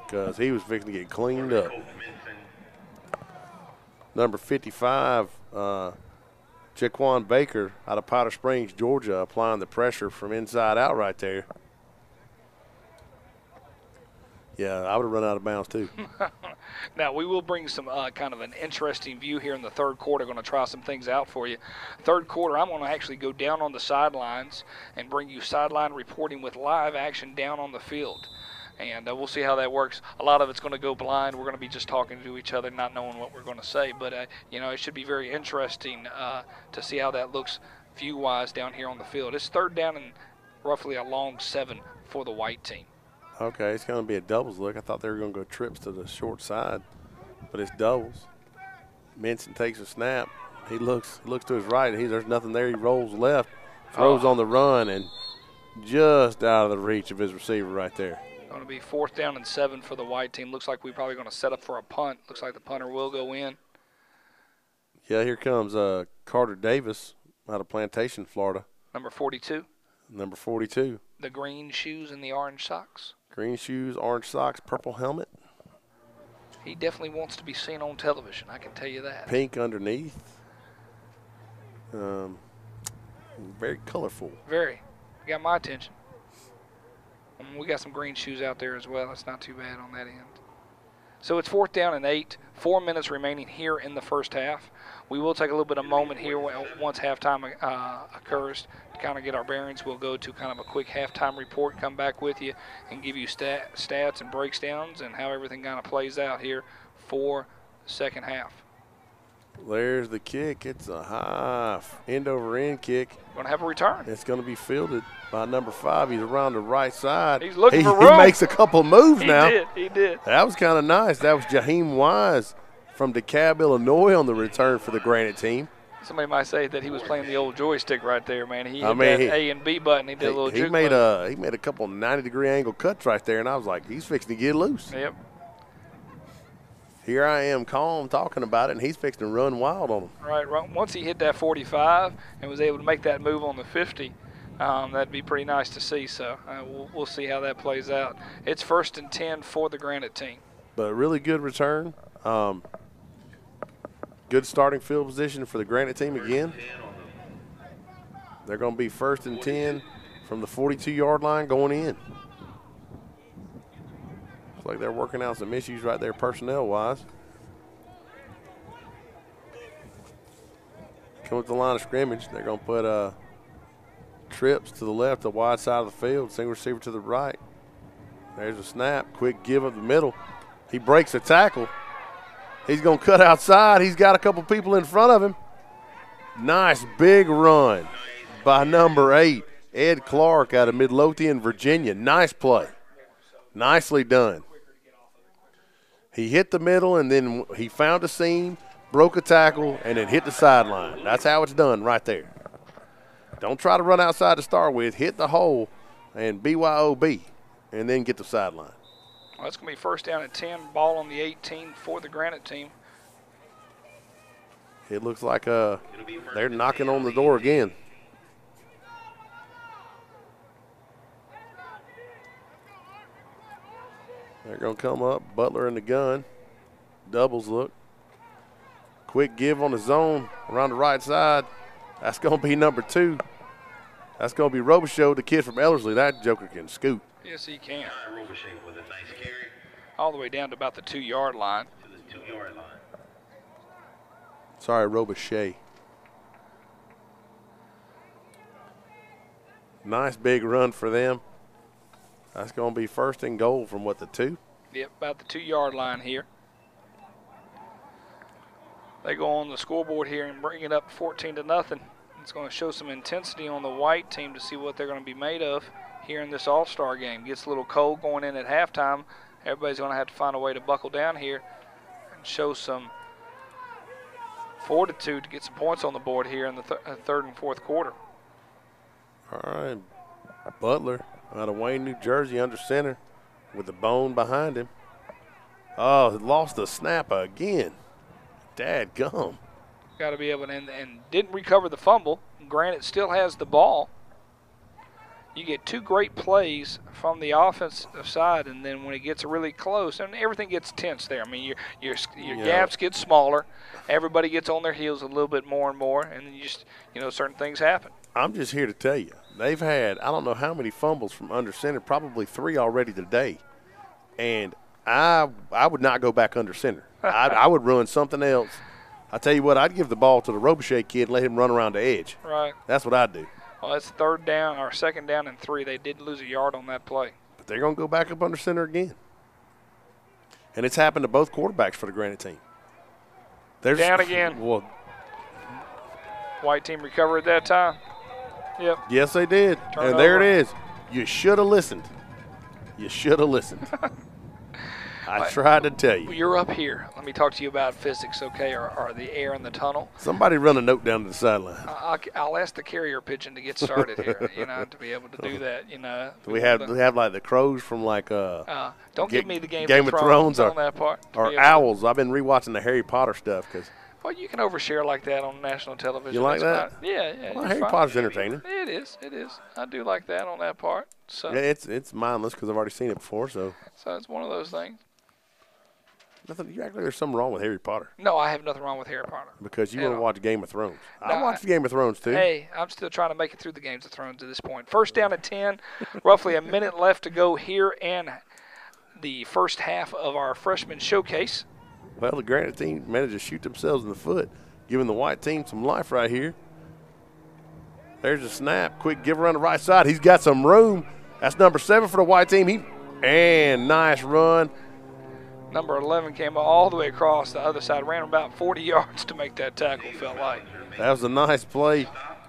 because he was fixing to get cleaned up. Number 55, Jaquan Baker out of Powder Springs, Georgia, applying the pressure from inside out right there. Yeah, I would have run out of bounds too. Now, we will bring some kind of an interesting view here in the third quarter. Going to try some things out for you. Third quarter, I'm going to actually go down on the sidelines and bring you sideline reporting with live action down on the field. And we'll see how that works. A lot of it's going to go blind. We're going to be just talking to each other, not knowing what we're going to say. But, it should be very interesting to see how that looks view-wise down here on the field. It's third down and roughly a long 7 for the White team. Okay, it's going to be a doubles look. I thought they were going to go trips to the short side, but it's doubles. Minson takes a snap. He looks to his right. There's nothing there. He rolls left, throws on the run, and just out of the reach of his receiver right there. Going to be fourth down and 7 for the White team. Looks like we're probably going to set up for a punt. Looks like the punter will go in. Yeah, here comes Carter Davis out of Plantation, Florida. Number 42. Number 42. The green shoes and the orange socks. Green shoes, orange socks, purple helmet. He definitely wants to be seen on television, I can tell you that. Pink underneath. Very colorful. Very. Got my attention. We got some green shoes out there as well. It's not too bad on that end. So it's 4th down and 8, 4 minutes remaining here in the first half. We will take a little bit of moment here once halftime occurs to kind of get our bearings. We'll go to kind of a quick halftime report, come back with you, and give you stats and breakdowns and how everything kind of plays out here for the second half. There's the kick. It's a high end-over-end kick. Going to have a return. It's going to be fielded by number 5. He's around the right side. He's looking for room. He makes a couple moves now. He did. That was kind of nice. That was Jaheim Wise from DeKalb, Illinois on the return for the Granite team. Somebody might say that he was playing the old joystick right there, man. He hit that A and B button. He did a little juke. He made a couple 90-degree angle cuts right there, and I was like, he's fixing to get loose. Yep. Here I am calm talking about it, and he's fixing to run wild on him. Right. Once he hit that 45 and was able to make that move on the 50, that'd be pretty nice to see. So we'll see how that plays out. It's 1st and 10 for the Granite team. But a really good return. Good starting field position for the Granite team again. They're going to be 1st and 10 from the 42-yard line going in. Looks like they're working out some issues right there personnel-wise. Come with the line of scrimmage. They're going to put trips to the left, the wide side of the field, single receiver to the right. There's a snap, quick give up the middle. He breaks a tackle. He's going to cut outside. He's got a couple people in front of him. Nice big run by number 8, Ed Clark out of Midlothian, Virginia. Nice play. Nicely done. He hit the middle, and then he found a seam, broke a tackle, and then hit the sideline. That's how it's done right there. Don't try to run outside to start with. Hit the hole and BYOB, and then get the sideline. Well, it's going to be 1st down and 10, ball on the 18 for the Granite team. It looks like they're knocking on the door again. They're going to come up. Butler in the gun. Doubles look. Quick give on the zone around the right side. That's going to be number 2. That's going to be Robichaud, the kid from Ellerslie. That joker can scoot. Yes, he can. All the way down to about the 2-yard line. Sorry, Robichaud. Nice big run for them. That's going to be 1st and goal from the 2? Yep, about the 2-yard line here. They go on the scoreboard here and bring it up 14-0. It's going to show some intensity on the white team to see what they're going to be made of here in this All-Star game. Gets a little cold going in at halftime. Everybody's going to have to find a way to buckle down here and show some fortitude to get some points on the board here in the 3rd and 4th quarter. All right, Butler out of Wayne, New Jersey, under center with the bone behind him. Oh, lost the snap again. Dadgum. Got to be able to, and didn't recover the fumble. Granite still has the ball. You get 2 great plays from the offensive side, and then when it gets really close, and everything gets tense there. I mean, your gaps get smaller. Everybody gets on their heels a little bit more and more, and then you just, certain things happen. I'm just here to tell you, they've had, I don't know how many fumbles from under center, probably 3 already today. And I would not go back under center. I would run something else. I tell you what, I'd give the ball to the Robichaud kid and let him run around the edge. Right. That's what I'd do. Well, it's 3rd down or 2nd down and 3. They did lose a yard on that play. But they're going to go back up under center again. And it's happened to both quarterbacks for the Granite team. Down again. Well, white team recovered at that time. Yep. Yes, they did. Turnover. And there it is. You should have listened. You should have listened. I tried to tell you. You're up here. Let me talk to you about physics, okay, or the air in the tunnel. Somebody run a note down to the sideline. I'll ask the carrier pigeon to get started here, to be able to do that, Do we have like the crows from like don't give me the Game of Thrones on that part. Or owls. I've been rewatching the Harry Potter stuff because. Well, you can overshare like that on national television. You like that? Yeah. Well, Harry Potter's entertaining. It is. I do like that on that part. So yeah, it's mindless because I've already seen it before. So it's one of those things. Nothing. You act like there's something wrong with Harry Potter. No, I have nothing wrong with Harry Potter. Because you want to watch Game of Thrones. No, I watched Game of Thrones too. Hey, I'm still trying to make it through the Games of Thrones at this point. 1st down at 10, roughly a minute left to go here in the first half of our freshman showcase. Well, the Granite team managed to shoot themselves in the foot, giving the white team some life right here. There's a snap. Quick give around the right side. He's got some room. That's number 7 for the white team. And nice run. Number 11 came all the way across the other side, ran about 40 yards to make that tackle, felt like. That was a nice play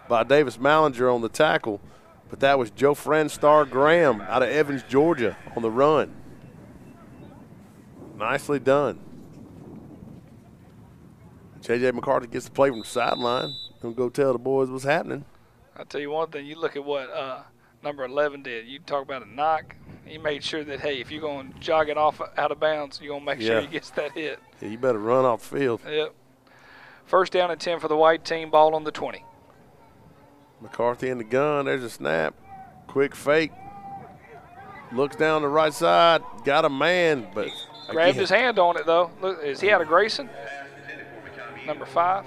by Davis Mallinger on the tackle, but that was Joe Franstar Graham out of Evans, Georgia on the run. Nicely done. J.J. McCarthy gets the play from the sideline. Gonna go tell the boys what's happening. I'll tell you one thing, you look at what number 11 did. You talk about a knock. He made sure that, hey, if you're going to jog it off out of bounds, you're going to make sure he gets that hit. Yeah, you better run off the field. Yep. First down and 10 for the white team, ball on the 20. McCarthy in the gun. There's a snap. Quick fake. Looks down the right side. Got a man, but grabbed his hand on it, though. Look, is he out of Grayson? Number 5?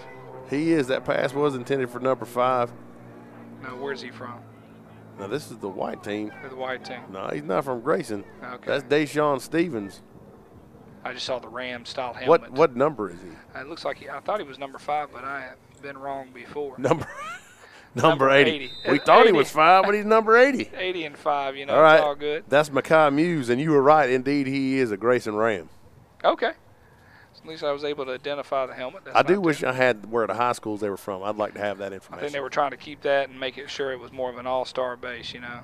He is. That pass was intended for number 5. No, where's he from? Now, this is the white team. The white team. No, he's not from Grayson. Okay. That's Deshaun Stevens. I just saw the Ram-style helmet. What number is he? It looks like I thought he was number 5, but I have been wrong before. Number 80. We thought 80. He was 5, but he's number 80. 80 and 5, you know, all right. It's all good. That's Mekhi Muse, and you were right. Indeed, he is a Grayson Ram. Okay. At least I was able to identify the helmet. That's I do wish I had where the high schools they were from. I'd like to have that information. I think they were trying to keep that and make it sure it was more of an all-star base, you know.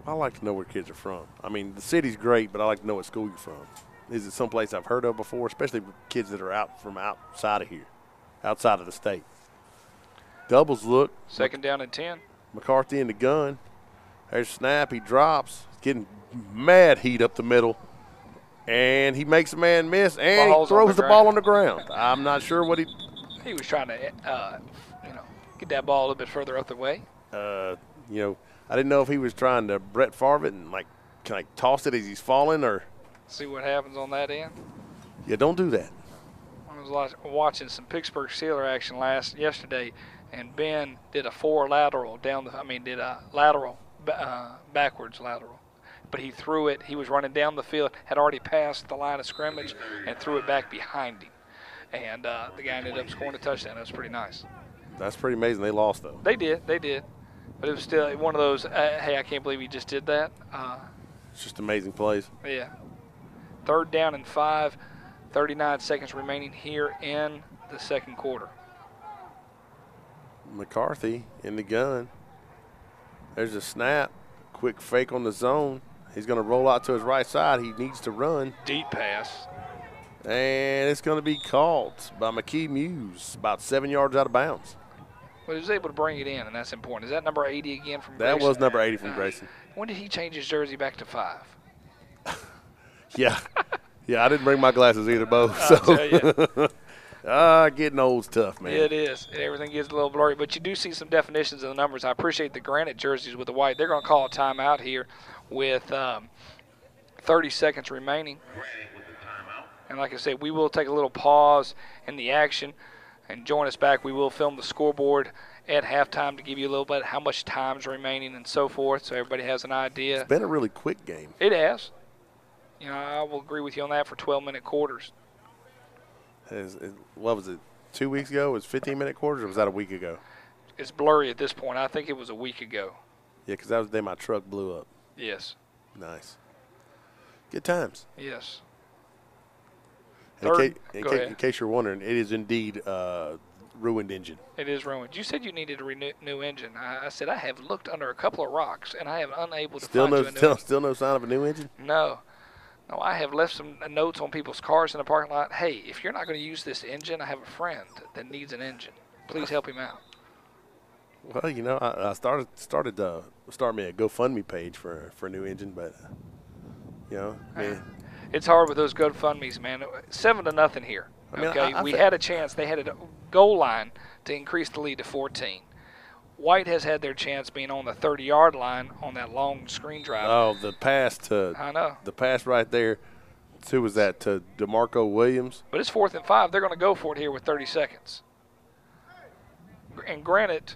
I like to know where kids are from. I mean, the city's great, but I like to know what school you're from. Is it someplace I've heard of before, especially with kids that are out from outside of here, outside of the state? Doubles look. Second down and 10. McCarthy in the gun. There's a snap. He drops. Getting mad heat up the middle. And he makes a man miss, and he throws the ball on the ground. I'm not sure what he was trying to, get that ball a little bit further up the way. I didn't know if he was trying to Brett Favre it and, can I toss it as he's falling or – see what happens on that end. Yeah, don't do that. I was watching some Pittsburgh Steelers action yesterday, and Ben did a backwards lateral. But he threw it. He was running down the field, had already passed the line of scrimmage, and threw it back behind him. And the guy ended up scoring a touchdown. That was pretty nice. That's pretty amazing. They lost, though. They did. But it was still one of those, hey, I can't believe he just did that. It's just amazing plays. Yeah. Third down and 5, 39 seconds remaining here in the second quarter. McCarthy in the gun. There's a snap. Quick fake on the zone. He's going to roll out to his right side. He needs to run. Deep pass. And it's going to be caught by McKee Muse, about 7 yards out of bounds. Well, he was able to bring it in, and that's important. Is that number 80 again from That Grayson? was number 80 from Grayson. When did he change his jersey back to 5? Yeah. Yeah, I didn't bring my glasses either, Bo. So. I'll tell you. Getting old's tough, man. Yeah, it is. Everything gets a little blurry, but you do see some definitions of the numbers. I appreciate the Granite jerseys with the white. They're going to call a timeout here with 30 seconds remaining. And like I said, we will take a little pause in the action and join us back. We will film the scoreboard at halftime to give you a little bit how much time's remaining and so forth, so everybody has an idea. It's been a really quick game. It has. You know, I will agree with you on that for 12-minute quarters. What was it, 2 weeks ago? It was 15-minute quarters, or was that a week ago? It's blurry at this point. I think it was a week ago. Yeah, because that was the day my truck blew up. Yes. Nice. Good times. Yes. In case you're wondering, it is indeed ruined engine. It is ruined. You said you needed a new engine. I said I have looked under a couple of rocks, and I have unable to find you a new engine. Still no sign of a new engine? No. No, I have left some notes on people's cars in the parking lot. Hey, if you're not going to use this engine, I have a friend that needs an engine. Please help him out. Well, you know, I started to start me a GoFundMe page for a new engine, but you know, it's hard with those GoFundMes, man. 7-0 here. I mean, okay, we had a chance. They had a goal line to increase the lead to 14. White has had their chance being on the 30-yard line on that long screen drive. Oh, the pass to I know. The pass right there. Who was that? To DeMarco Williams. But it's 4th and 5. They're going to go for it here with 30 seconds. And Granite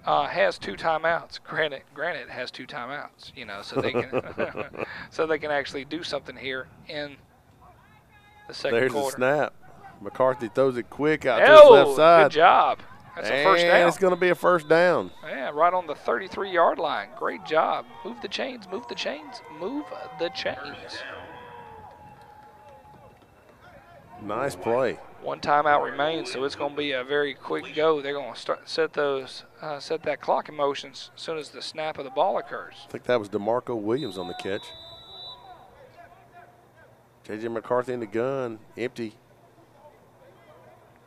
has 2 timeouts. Granite has 2 timeouts. You know, so they can so they can actually do something here in the second There's quarter. the snap. McCarthy throws it quick out to his left side. Good job. That's a first down. And it's going to be a first down. Yeah, right on the 33-yard line. Great job. Move the chains, move the chains, move the chains. Nice play. 1 timeout remains, so it's going to be a very quick go. They're going to start set that clock in motion as soon as the snap of the ball occurs. I think that was DeMarco Williams on the catch. J.J. McCarthy in the gun, empty.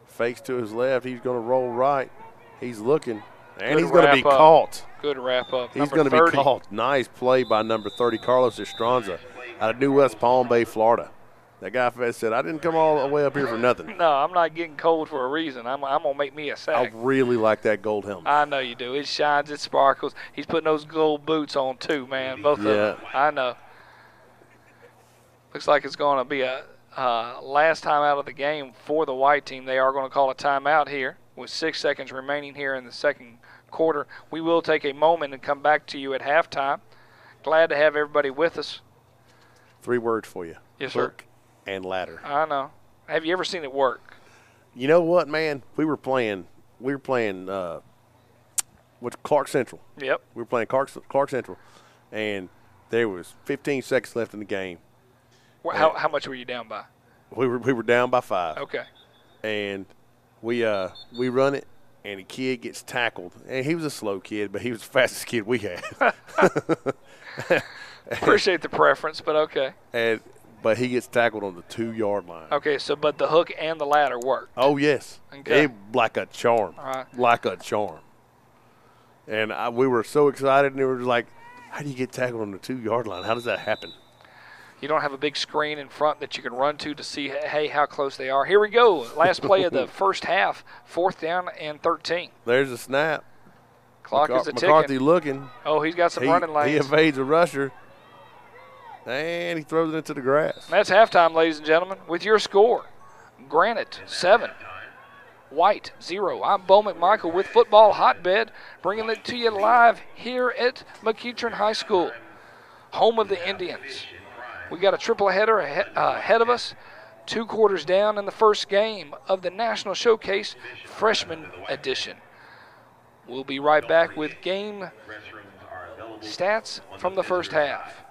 Fakes to his left. He's going to roll right. He's looking, and he's going to be caught. Good wrap up. He's going to be caught. Nice play by number 30, Carlos Estranza, out of New West Palm Bay, Florida. That guy said, I didn't come all the way up here for nothing. No, I'm not getting cold for a reason. I'm going to make me a sack. I really like that gold helmet. I know you do. It shines, it sparkles. He's putting those gold boots on too, man. Both of them. I know. Looks like it's going to be a last time out of the game for the white team. They are going to call a timeout here with 6 seconds remaining here in the second quarter. We will take a moment and come back to you at halftime. Glad to have everybody with us. 3 words for you. Yes, sir. Hook and ladder. I know. Have you ever seen it work? You know what, man? We were playing Clark Central. Yep. We were playing Clark Central, and there was 15 seconds left in the game. How much were you down by? We were down by 5. Okay. And we run it, and the kid gets tackled. And he was a slow kid, but he was the fastest kid we had. Appreciate the preference, but okay. But he gets tackled on the 2-yard line. Okay, but the hook and the ladder worked. Oh, yes. Okay. Like a charm. All right. Like a charm. And we were so excited, and we were like, how do you get tackled on the 2-yard line? How does that happen? You don't have a big screen in front that you can run to see, hey, how close they are. Here we go. Last play of the first half, 4th down and 13. There's a snap. Clock is a ticking. McCarthy looking. Oh, he's got some running lanes. He evades a rusher, and he throws it into the grass. That's halftime, ladies and gentlemen, with your score. Granite, 7. White, 0. I'm Bo McMichael with Football Hotbed, bringing it to you live here at McEachern High School, home of the Indians. We got a triple header ahead of us, 2 quarters down in the first game of the National Showcase Freshman Edition. We'll be right back with game stats from the first half.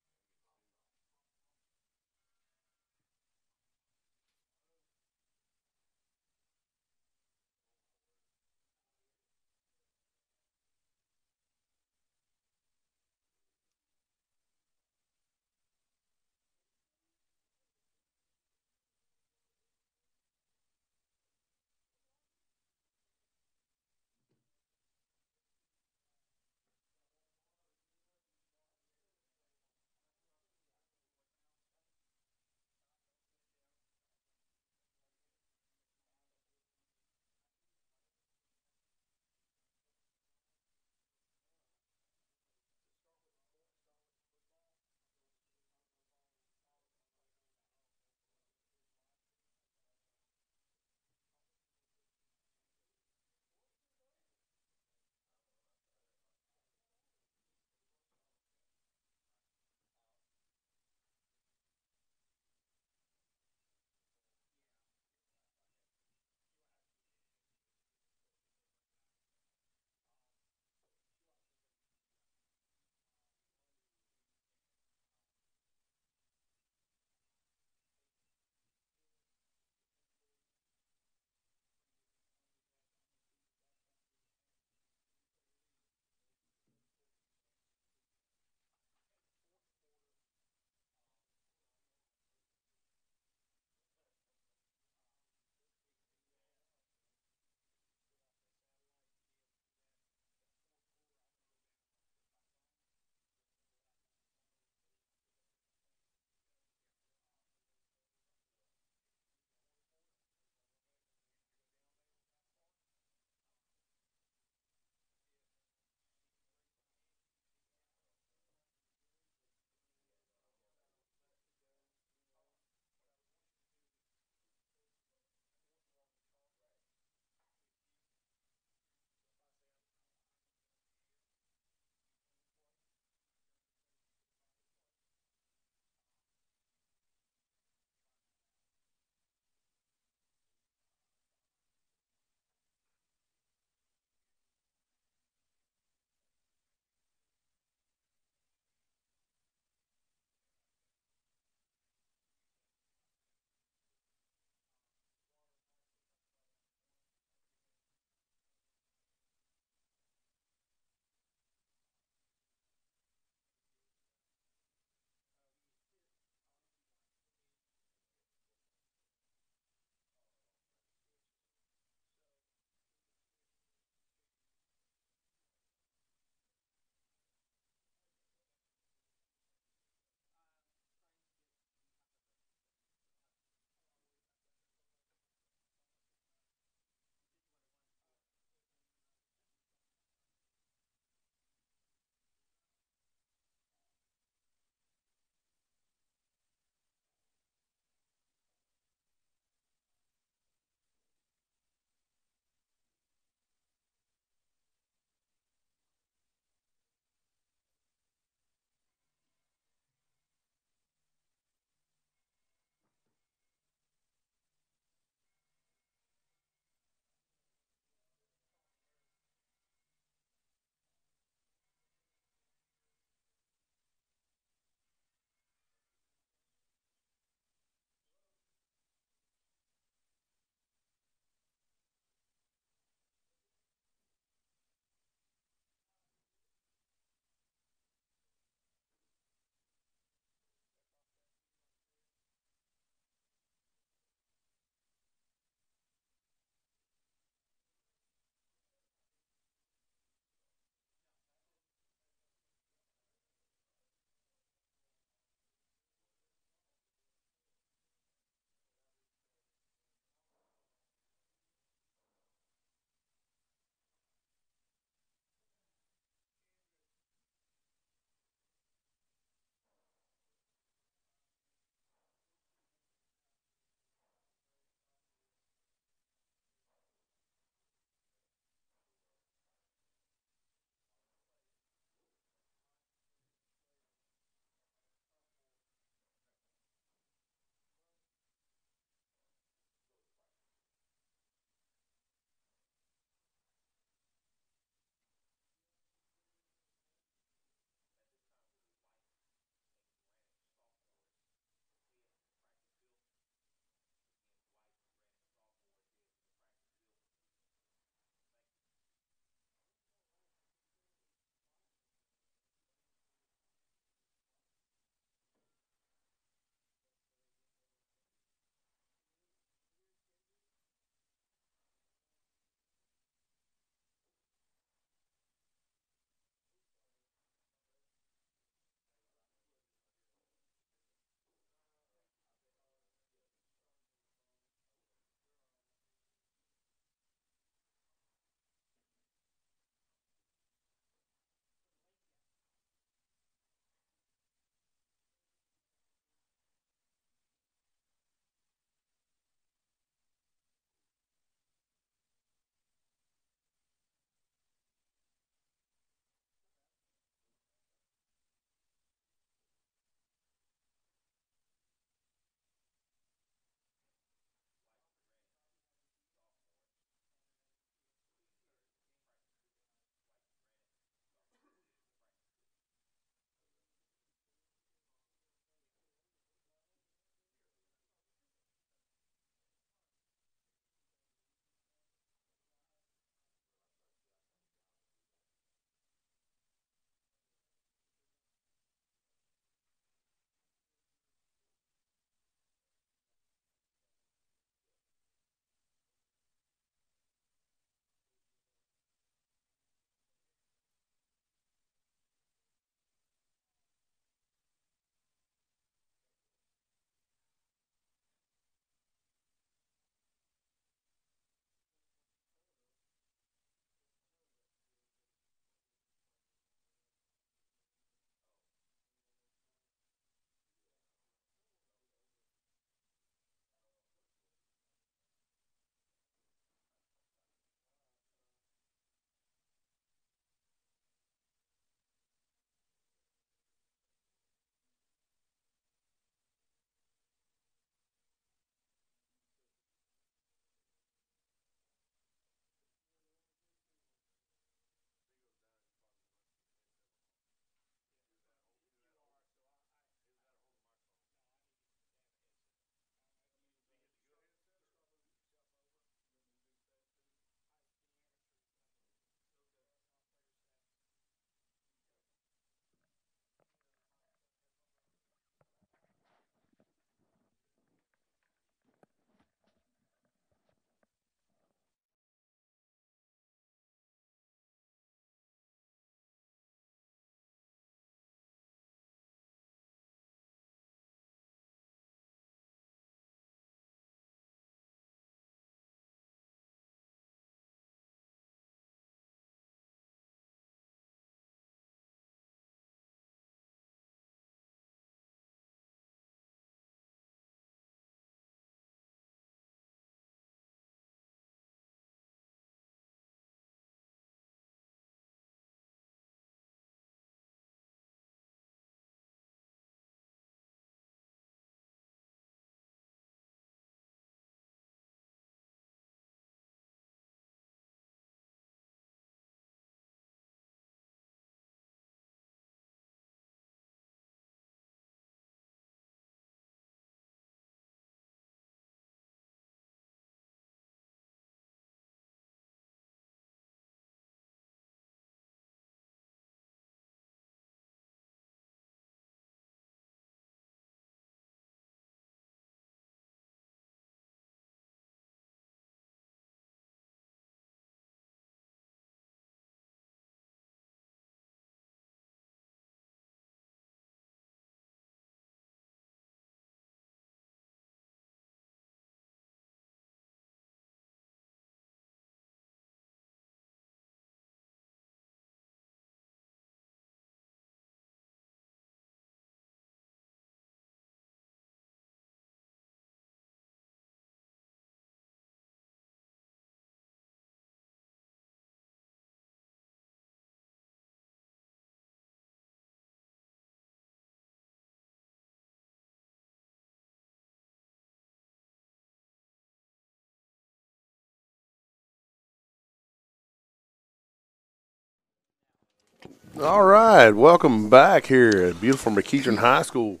All right, welcome back here at beautiful McKeitron High School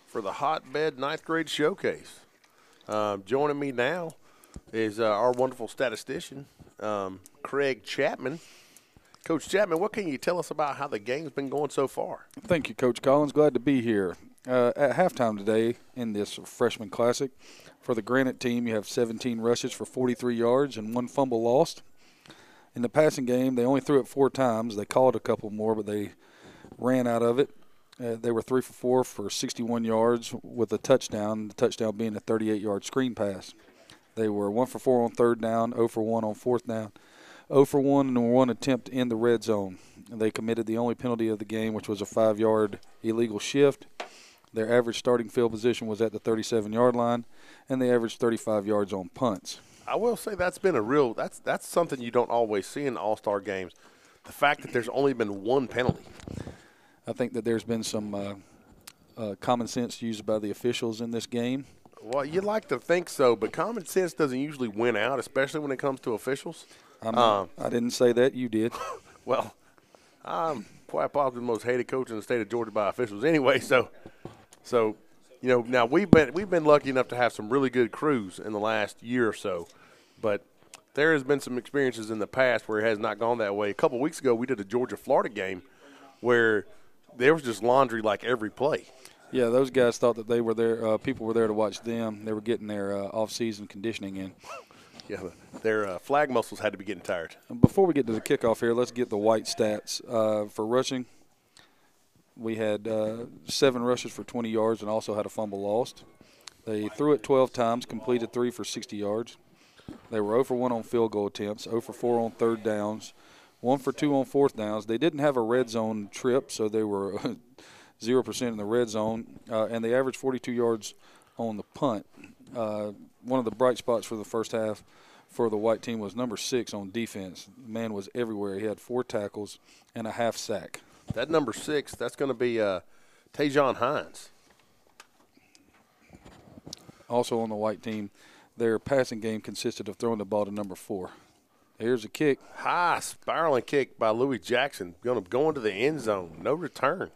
for the Hotbed 9th grade showcase. Joining me now is our wonderful statistician, Craig Chapman. Coach Chapman, what can you tell us about how the game's been going so far? Thank you, Coach Collins. Glad to be here. At halftime today in this freshman classic, for the Granite team, you have 17 rushes for 43 yards and 1 fumble lost. In the passing game, they only threw it 4 times. They called a couple more, but they ran out of it. They were 3 for 4 for 61 yards with a touchdown, the touchdown being a 38-yard screen pass. They were 1 for 4 on 3rd down, 0 for 1 on 4th down, 0 for 1 and 1 attempt in the red zone. They committed the only penalty of the game, which was a 5-yard illegal shift. Their average starting field position was at the 37-yard line, and they averaged 35 yards on punts. I will say that's been that's something you don't always see in all-star games. The fact that there's only been 1 penalty. I think that there's been some common sense used by the officials in this game. Well, you'd like to think so, but common sense doesn't usually win out, especially when it comes to officials. I didn't say that. You did. Well, I'm quite possibly the most hated coach in the state of Georgia by officials anyway, so now we've been lucky enough to have some really good crews in the last year or so, but there has been some experiences in the past where it has not gone that way. A couple of weeks ago, we did a Georgia-Florida game where there was just laundry like every play. Yeah, those guys thought that they were there. People were there to watch them. They were getting their off-season conditioning in. Yeah, their flag muscles had to be getting tired. Before we get to the kickoff here, let's get the white stats. For rushing, we had 7 rushes for 20 yards and also had a fumble lost. They threw it 12 times, completed 3 for 60 yards. They were 0 for 1 on field goal attempts, 0 for 4 on 3rd downs, 1 for 2 on 4th downs. They didn't have a red zone trip, so they were 0% in the red zone, and they averaged 42 yards on the punt. One of the bright spots for the first half for the white team was number 6 on defense. The man was everywhere. He had 4 tackles and a half sack. That number 6, that's going to be Tajon Hines. Also on the white team, their passing game consisted of throwing the ball to number 4. Here's a kick. High spiraling kick by Louis Jackson. Going to go into the end zone. No return.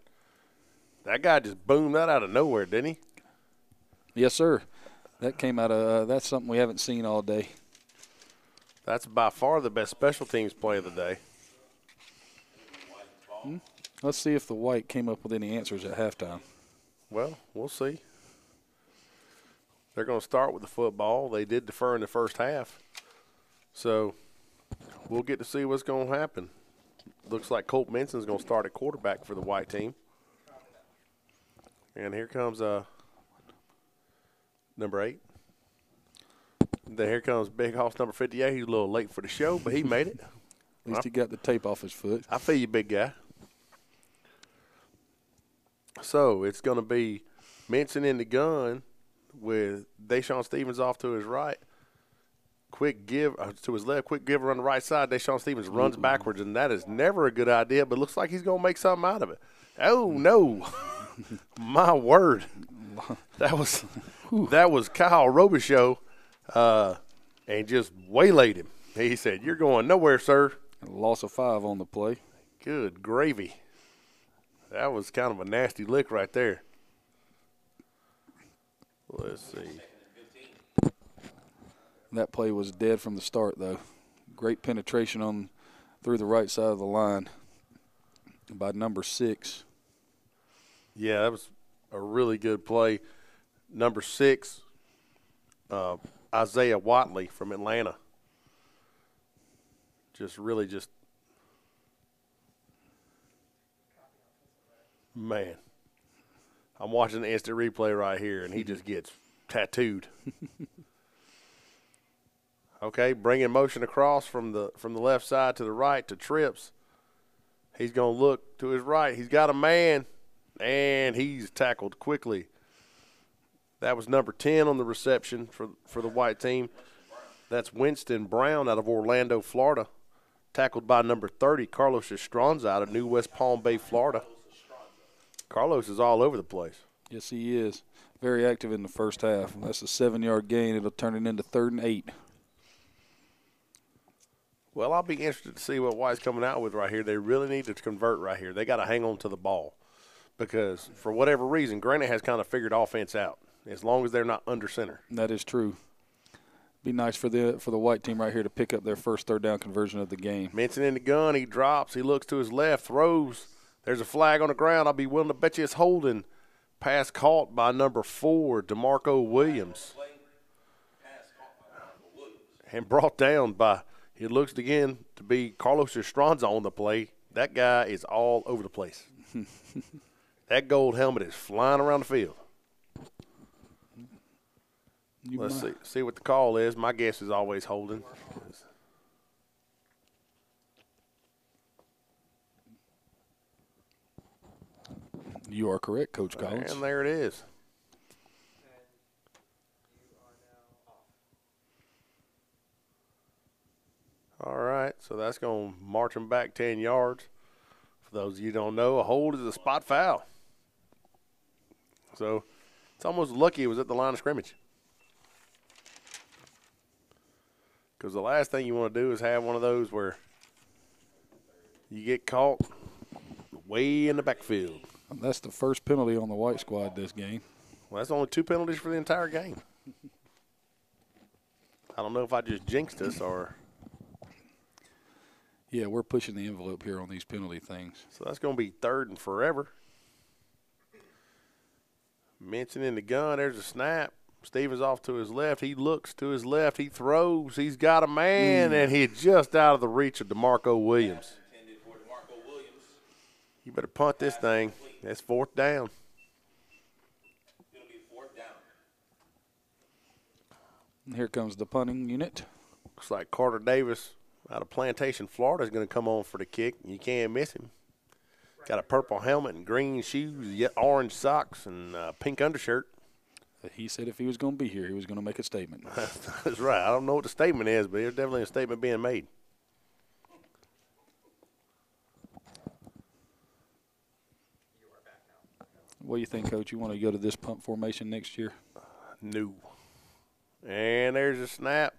That guy just boomed that out of nowhere, didn't he? Yes, sir. That came out of that's something we haven't seen all day. That's by far the best special teams play of the day. Let's see if the white came up with any answers at halftime. Well, we'll see. They're going to start with the football. They did defer in the first half. So we'll get to see what's going to happen. Looks like Colt Benson's going to start at quarterback for the white team. And here comes number 8. Then here comes Big Hoss number 58. He's a little late for the show, but he made it. At least he got the tape off his foot. I feel you, big guy. So it's going to be Benson in the gun with Deshaun Stevens off to his right. Quick give to his left. Quick give on the right side. Deshaun Stevens runs backwards, and that is never a good idea, but looks like he's going to make something out of it. Oh, no. My word. That was Kyle Robichaux and just waylaid him. He said, "You're going nowhere, sir." A loss of 5 on the play. Good gravy. That was kind of a nasty lick right there. Let's see. That play was dead from the start, though. Great penetration through the right side of the line by number 6. Yeah, that was a really good play. Number 6, Isaiah Watley from Atlanta. Man, I'm watching the instant replay right here, and he just gets tattooed. Okay, bringing motion across from the left side to the right to Trips. He's going to look to his right. He's got a man, and he's tackled quickly. That was number 10 on the reception for the white team. That's Winston Brown out of Orlando, Florida, tackled by number 30, Carlos Estranza out of New West Palm Bay, Florida. Carlos is all over the place. Yes, he is. Very active in the first half. That's a 7-yard gain. It'll turn it into 3rd and 8. Well, I'll be interested to see what White's coming out with right here. They really need to convert right here. They got to hang on to the ball because for whatever reason, Granite has kind of figured offense out as long as they're not under center. That is true. Be nice for the White team right here to pick up their first third down conversion of the game. Minson in the gun. He drops. He looks to his left, throws. There's a flag on the ground. I'll be willing to bet you it's holding. Pass caught by number 4, DeMarco Williams. And brought down by, it looks again to be Carlos Estranza on the play. That guy is all over the place. That gold helmet is flying around the field. Let's see what the call is. My guess is always holding. You are correct, Coach Collins. And there it is. All right, so that's going to march him back 10 yards. For those of you who don't know, a hold is a spot foul. So it's almost lucky it was at the line of scrimmage. Because the last thing you want to do is have one of those where you get caught way in the backfield. That's the first penalty on the White squad this game. Well, that's only 2 penalties for the entire game. I don't know if I just jinxed us or – yeah, we're pushing the envelope here on these penalty things. So that's going to be 3rd and forever. Minson in the gun. There's a snap. Stevens off to his left. He looks to his left. He throws. He's got a man, and he's just out of the reach of DeMarco Williams. You better punt this thing. That's 4th down. And here comes the punting unit. Looks like Carter Davis out of Plantation, Florida is going to come on for the kick. You can't miss him. Got a purple helmet and green shoes, orange socks, and pink undershirt. He said if he was going to be here, he was going to make a statement. That's right. I don't know what the statement is, but there's definitely a statement being made. What do you think, Coach? You want to go to this punt formation next year? No. And there's a snap.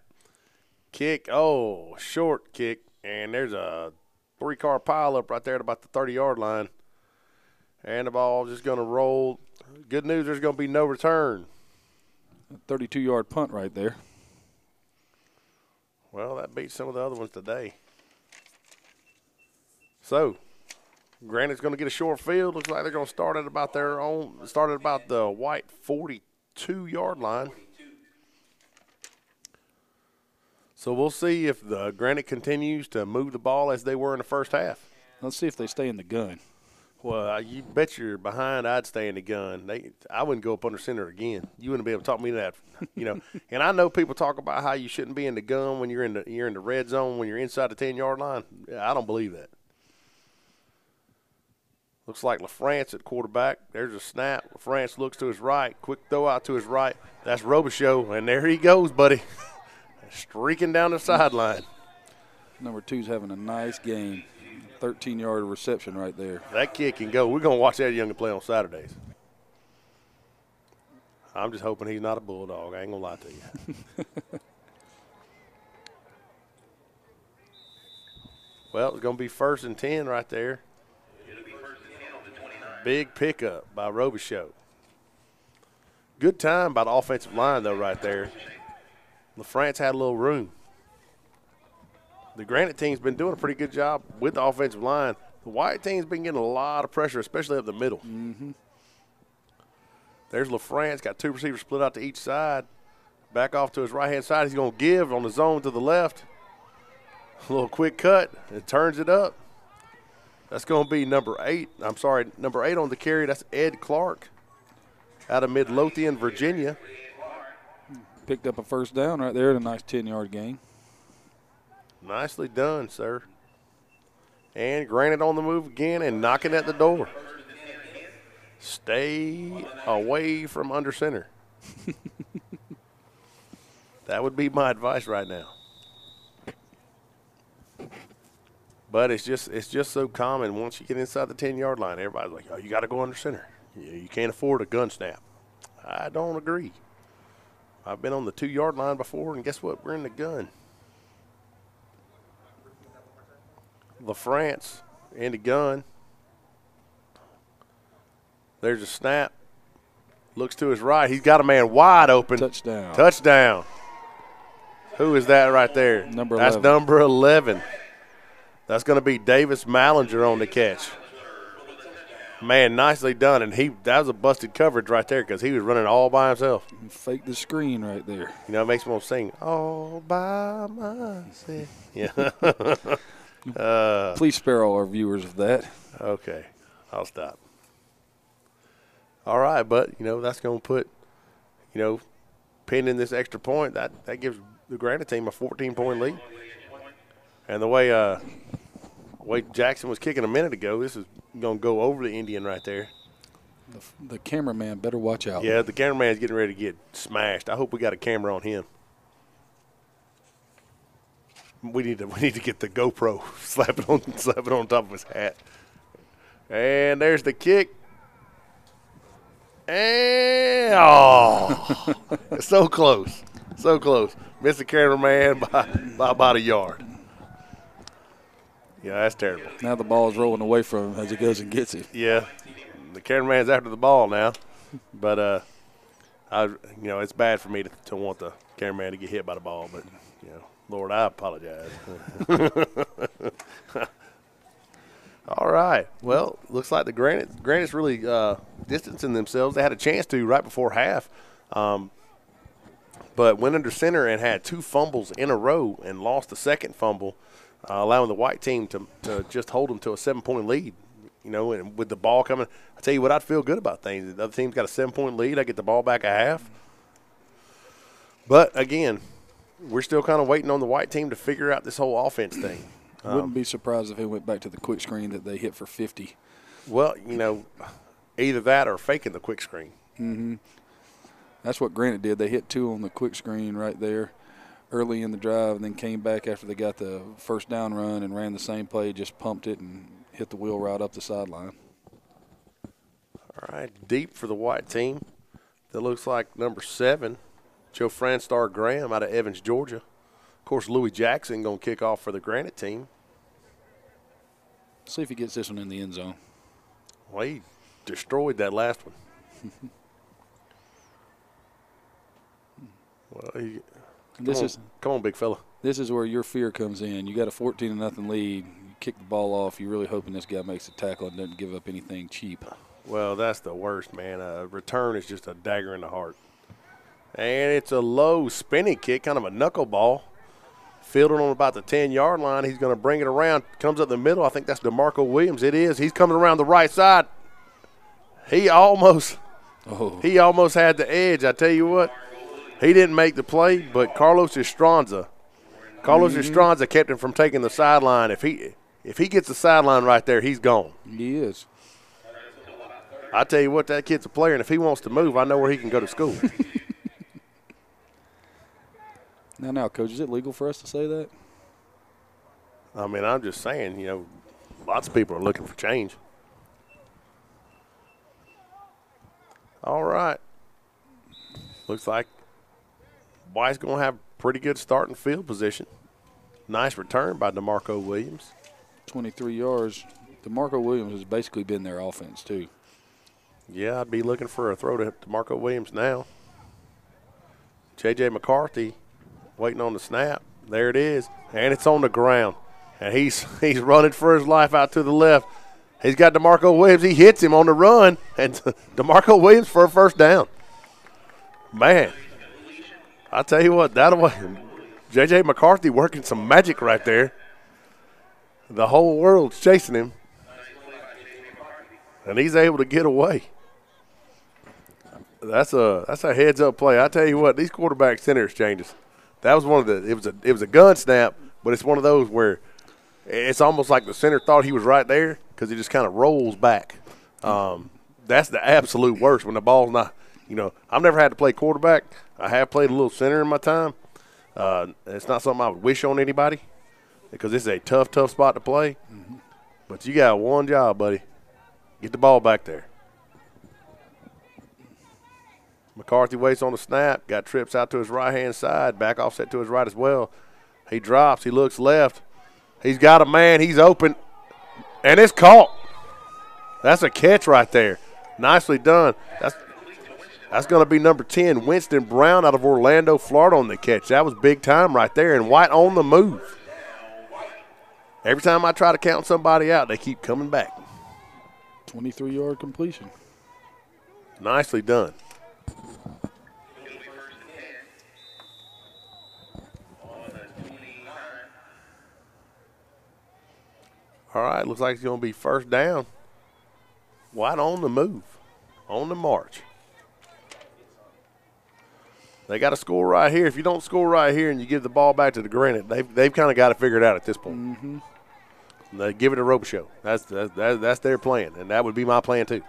Kick. Oh, short kick. And there's a 3-car pileup right there at about the 30-yard line. And the ball just going to roll. Good news, there's going to be no return. A 32-yard punt right there. Well, that beats some of the other ones today. So, Granite's going to get a short field. Looks like they're going to start at about the White 42-yard line. So we'll see if the Granite continues to move the ball as they were in the first half. Let's see if they stay in the gun. Well, you bet you're behind. I'd stay in the gun. I wouldn't go up under center again. You wouldn't be able to talk me to that, And I know people talk about how you shouldn't be in the gun when you're in the red zone when you're inside the 10-yard line. I don't believe that. Looks like LaFrance at quarterback. There's a snap. LaFrance looks to his right. Quick throw out to his right. That's Robichaux, and there he goes, buddy. Streaking down the sideline. Number 2's having a nice game. 13-yard reception right there. That kid can go. We're going to watch that young play on Saturdays. I'm just hoping he's not a bulldog. I ain't going to lie to you. Well, it's going to be 1st and 10 right there. Big pickup by Robichaux. Good time by the offensive line, though, right there. LaFrance had a little room. The Granite team's been doing a pretty good job with the offensive line. The White team's been getting a lot of pressure, especially up the middle. Mm-hmm. There's LaFrance, got 2 receivers split out to each side. Back off to his right-hand side. He's going to give on the zone to the left. A little quick cut. It turns it up. That's going to be number 8 on the carry. That's Ed Clark out of Midlothian, Virginia. Picked up a first down right there at a nice 10-yard gain. Nicely done, sir. And Granite on the move again and knocking at the door. Stay away from under center. That would be my advice right now. But it's just so common. Once you get inside the 10-yard line, everybody's like, oh, you got to go under center. You can't afford a gun snap. I don't agree. I've been on the 2-yard line before, and guess what? We're in the gun. LaFrance in the gun. There's a snap. Looks to his right. He's got a man wide open. Touchdown. Touchdown. Who is that right there? Number 11. That's number 11. That's going to be Davis Mallinger on the catch. Man, nicely done. And that was a busted coverage right there because he was running all by himself. Fake the screen right there. You know, it makes me want to sing, all by myself. Yeah. Please spare all our viewers of that. Okay. I'll stop. All right, but, that's going to put, pending this extra point, that gives the Granite team a 14-point lead. And the way Jackson was kicking a minute ago, this is going to go over the Indian right there. The cameraman better watch out. Yeah, the cameraman's getting ready to get smashed. I hope we got a camera on him. We need to get the GoPro, slap it on top of his hat. And there's the kick. And so close. So close. Missed the cameraman by about a yard. Yeah, that's terrible. Now the ball's rolling away from him as he goes and gets it. Yeah. The cameraman's after the ball now. But it's bad for me to want the cameraman to get hit by the ball, but Lord, I apologize. All right. Well, looks like the Granite's really distancing themselves. They had a chance to right before half, but went under center and had 2 fumbles in a row and lost the second fumble, allowing the white team to just hold them to a 7-point lead. And with the ball coming, I tell you what, I'd feel good about things. The other team's got a 7-point lead. I get the ball back a half. But, again, we're still kind of waiting on the white team to figure out this whole offense thing. I wouldn't be surprised if he went back to the quick screen that they hit for 50. Well, either that or faking the quick screen. Mm-hmm. That's what Granite did. They hit 2 on the quick screen right there early in the drive and then came back after they got the first down run and ran the same play, just pumped it and hit the wheel right up the sideline. All right, deep for the white team. That looks like number 7, Joe Franstar Graham out of Evans, Georgia. Of course, Louis Jackson going to kick off for the Granite team. See if he gets this one in the end zone. Well, he destroyed that last one. Well, come on, big fella. This is where your fear comes in. You got a 14-0 lead. You kick the ball off. You're really hoping this guy makes a tackle and doesn't give up anything cheap. Well, that's the worst, man. A return is just a dagger in the heart. And it's a low spinning kick, kind of a knuckleball. Fielded on about the 10-yard line. He's going to bring it around. Comes up the middle. I think that's DeMarco Williams. It is. He's coming around the right side. He almost had the edge. I tell you what, he didn't make the play, but Carlos Estranza kept him from taking the sideline. If he gets the sideline right there, he's gone. He is. I tell you what, that kid's a player, and if he wants to move, I know where he can go to school. Now, Coach, is it legal for us to say that? I mean, I'm just saying, lots of people are looking for change. All right. Looks like White's going to have pretty good starting field position. Nice return by DeMarco Williams. 23 yards. DeMarco Williams has basically been their offense, too. Yeah, I'd be looking for a throw to DeMarco Williams now. J.J. McCarthy waiting on the snap. There it is, and it's on the ground. And he's running for his life out to the left. He's got DeMarco Williams. He hits him on the run, and DeMarco Williams for a first down. Man, I tell you what, J.J. McCarthy working some magic right there. The whole world's chasing him, and he's able to get away. That's a heads-up play. I tell you what, these quarterback center exchanges. That was one of the. It was a gun snap, but it's one of those where it's almost like the center thought he was right there because he just kind of rolls back. That's the absolute worst when the ball's not. I've never had to play quarterback. I have played a little center in my time. It's not something I would wish on anybody because it's a tough spot to play. Mm-hmm. But you got one job, buddy. Get the ball back there. McCarthy waits on the snap, got trips out to his right-hand side, back offset to his right as well. He drops, he looks left. He's got a man. He's open. And it's caught. That's a catch right there. Nicely done. That's going to be number 10, Winston Brown out of Orlando, Florida on the catch. That was big time right there, and White on the move. Every time I try to count somebody out, they keep coming back. 23-yard completion. Nicely done. All right, looks like it's going to be first down. White on the move, on the march. They got to score right here. If you don't score right here and you give the ball back to the Granite, they've kind of got it figured out at this point. Mm-hmm. They give it a rope show. That's their plan, and that would be my plan too.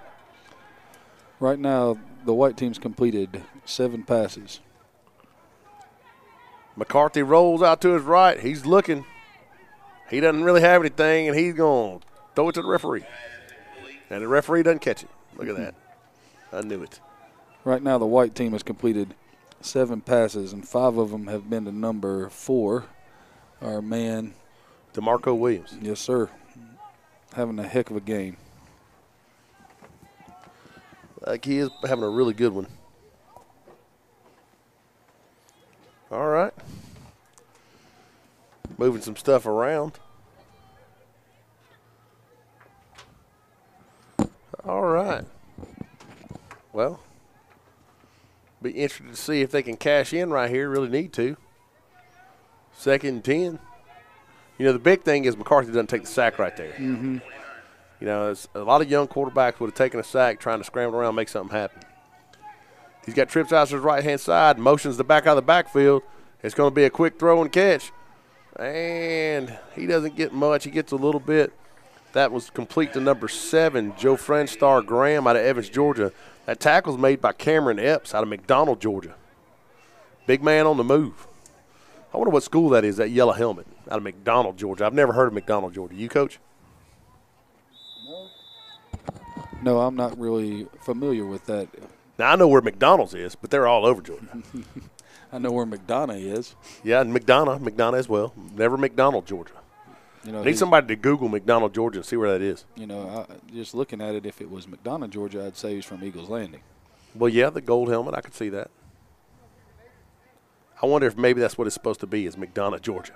Right now, the White team's completed 7 passes. McCarthy rolls out to his right. He's looking. He doesn't really have anything, and he's going to throw it to the referee. And the referee doesn't catch it. Look at that. I knew it. Right now, the White team has completed 7 passes, and 5 of them have been to number 4, our man. DeMarco Williams. Yes, sir. Having a heck of a game. Like he is having a really good one. All right. Moving some stuff around. All right. Well, be interested to see if they can cash in right here. Really need to. 2nd and 10. You know, the big thing is McCarthy doesn't take the sack right there. Mm-hmm. You know, a lot of young quarterbacks would have taken a sack trying to scramble around and make something happen. He's got trips out to his right-hand side, motions the back out of the backfield. It's going to be a quick throw and catch. And he doesn't get much. He gets a little bit. That was complete to number 7, Joe Friendstar Graham out of Evans, Georgia. That tackle's made by Cameron Epps out of McDonald, Georgia. Big man on the move. I wonder what school that is, that yellow helmet, out of McDonald, Georgia. I've never heard of McDonald, Georgia. You, Coach? No, I'm not really familiar with that. Now, I know where McDonald's is, but they're all over Georgia. I know where McDonough is. Yeah, and McDonough as well. Never McDonald, Georgia. You know, I need somebody to Google McDonald, Georgia, and see where that is. You know, just looking at it, if it was McDonough, Georgia, I'd say he's from Eagles Landing. Well, yeah, the gold helmet, I could see that. I wonder if maybe that's what it's supposed to be, is McDonough, Georgia.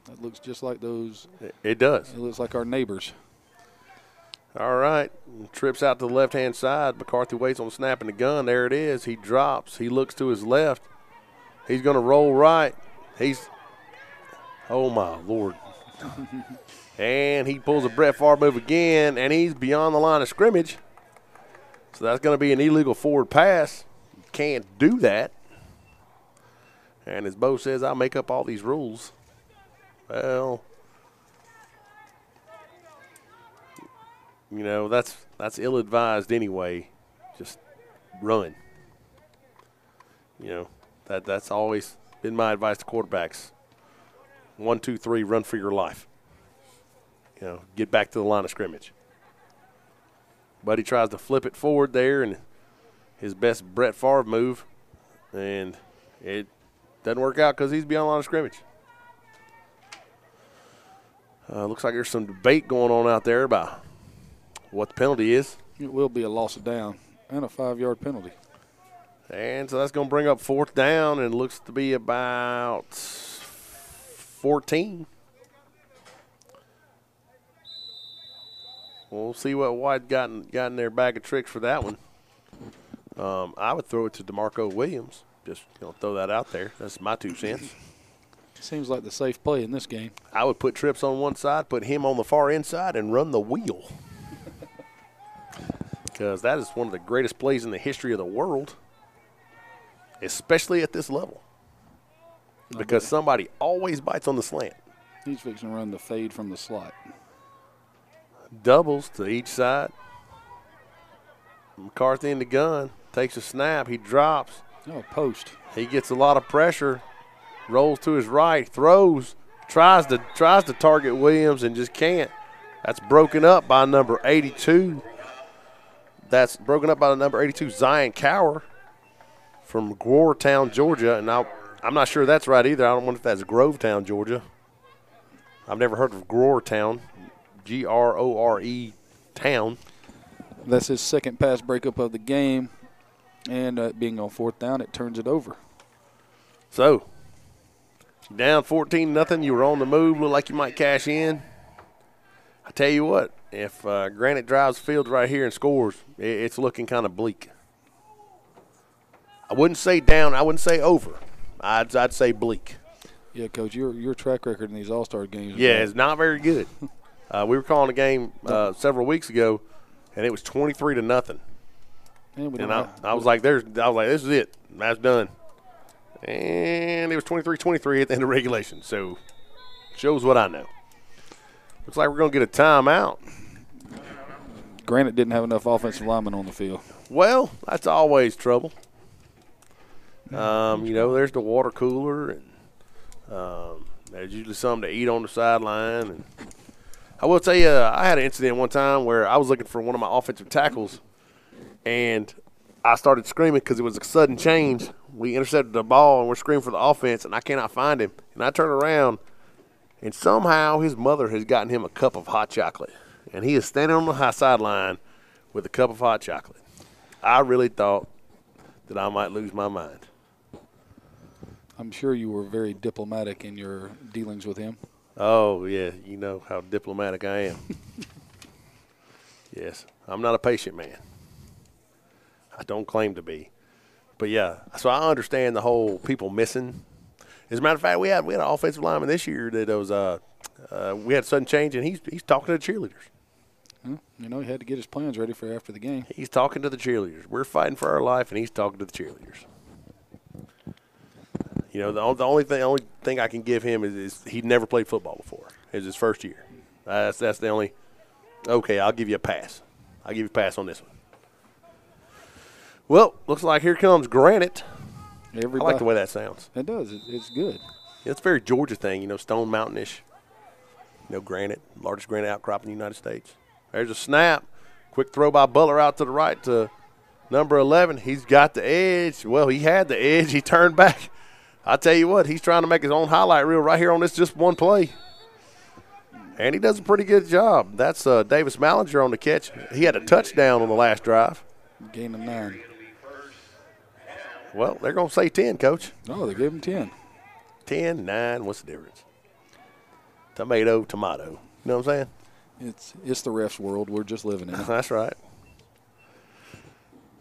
That looks just like those. It does. It looks like our neighbors. All right. Trips out to the left-hand side. McCarthy waits on the snap and the gun. There it is. He drops. He looks to his left. He's going to roll right. Oh, my Lord. And he pulls a Brett Favre move again, and he's beyond the line of scrimmage. So that's going to be an illegal forward pass. Can't do that. And as Bo says, I'll make up all these rules. Well, you know, that's ill-advised anyway. Just run. You know, that's always been my advice to quarterbacks. 1, 2, 3, run for your life. You know, get back to the line of scrimmage. But he tries to flip it forward there, and his best Brett Favre move, and it doesn't work out because he's beyond the line of scrimmage. Looks like there's some debate going on out there about what the penalty is. It will be a loss of down and a 5-yard penalty. And so that's going to bring up 4th down, and looks to be about 14. We'll see what White got in their bag of tricks for that one. I would throw it to DeMarco Williams. Just going to throw that out there. That's my 2 cents. Seems like the safe play in this game. I would put Trips on one side, put him on the far inside, and run the wheel. Because that is one of the greatest plays in the history of the world, especially at this level. Because somebody always bites on the slant. He's fixing to run the fade from the slot. Doubles to each side. McCarthy in the gun. Takes a snap. He drops. Oh, post. He gets a lot of pressure. Rolls to his right. Throws. Tries to target Williams and just can't. That's broken up by number 82. That's broken up by the number 82, Zion Cower from Goretown, Georgia. And I'm not sure that's right either. I don't wonder if that's Grovetown, Georgia. I've never heard of Groretown, Grore Town. That's his second pass breakup of the game. And being on fourth down, it turns it over. So, down 14-0, you were on the move, look like you might cash in. I tell you what, if Granite drives the field right here and scores, it's looking kind of bleak. I wouldn't say down, I wouldn't say over. I'd say bleak. Yeah, Coach, your track record in these All-Star games. Yeah, it's not very good. We were calling a game several weeks ago, and it was 23-0. And I was like, this is it. That's done. And it was 23-23 at the end of regulation. So, shows what I know. Looks like we're going to get a timeout. Granite didn't have enough offensive linemen on the field. Well, that's always trouble. There's the water cooler, and there's usually something to eat on the sideline. And I will tell you, I had an incident one time where I was looking for one of my offensive tackles, and I started screaming because it was a sudden change. We intercepted the ball, and we're screaming for the offense, and I cannot find him. And I turn around, and somehow his mother has gotten him a cup of hot chocolate. And he is standing on the high sideline with a cup of hot chocolate. I really thought that I might lose my mind. I'm sure you were very diplomatic in your dealings with him. Oh, yeah, you know how diplomatic I am. Yes, I'm not a patient man. I don't claim to be. But, yeah, so I understand the whole people missing. As a matter of fact, we had an offensive lineman this year that was we had a sudden change, and he's talking to the cheerleaders. He had to get his plans ready for after the game. He's talking to the cheerleaders. We're fighting for our life, and he's talking to the cheerleaders. The only thing I can give him is he'd never played football before. It was his first year. That's the only. Okay, I'll give you a pass. I'll give you a pass on this one. Well, looks like here comes Granite. I like the way that sounds. It does. It's good. It's a very Georgia thing, Stone Mountain-ish. Granite, largest granite outcrop in the United States. There's a snap. Quick throw by Butler out to the right to number 11. He's got the edge. Well, he had the edge. He turned back. I tell you what, he's trying to make his own highlight reel right here on this just one play. And he does a pretty good job. That's Davis Mallinger on the catch. He had a touchdown on the last drive. Gain of 9. Well, they're going to say 10, Coach. Oh, they gave him 10. 10, 9, what's the difference? Tomato. You know what I'm saying? It's the refs' world. We're just living in it. That's right.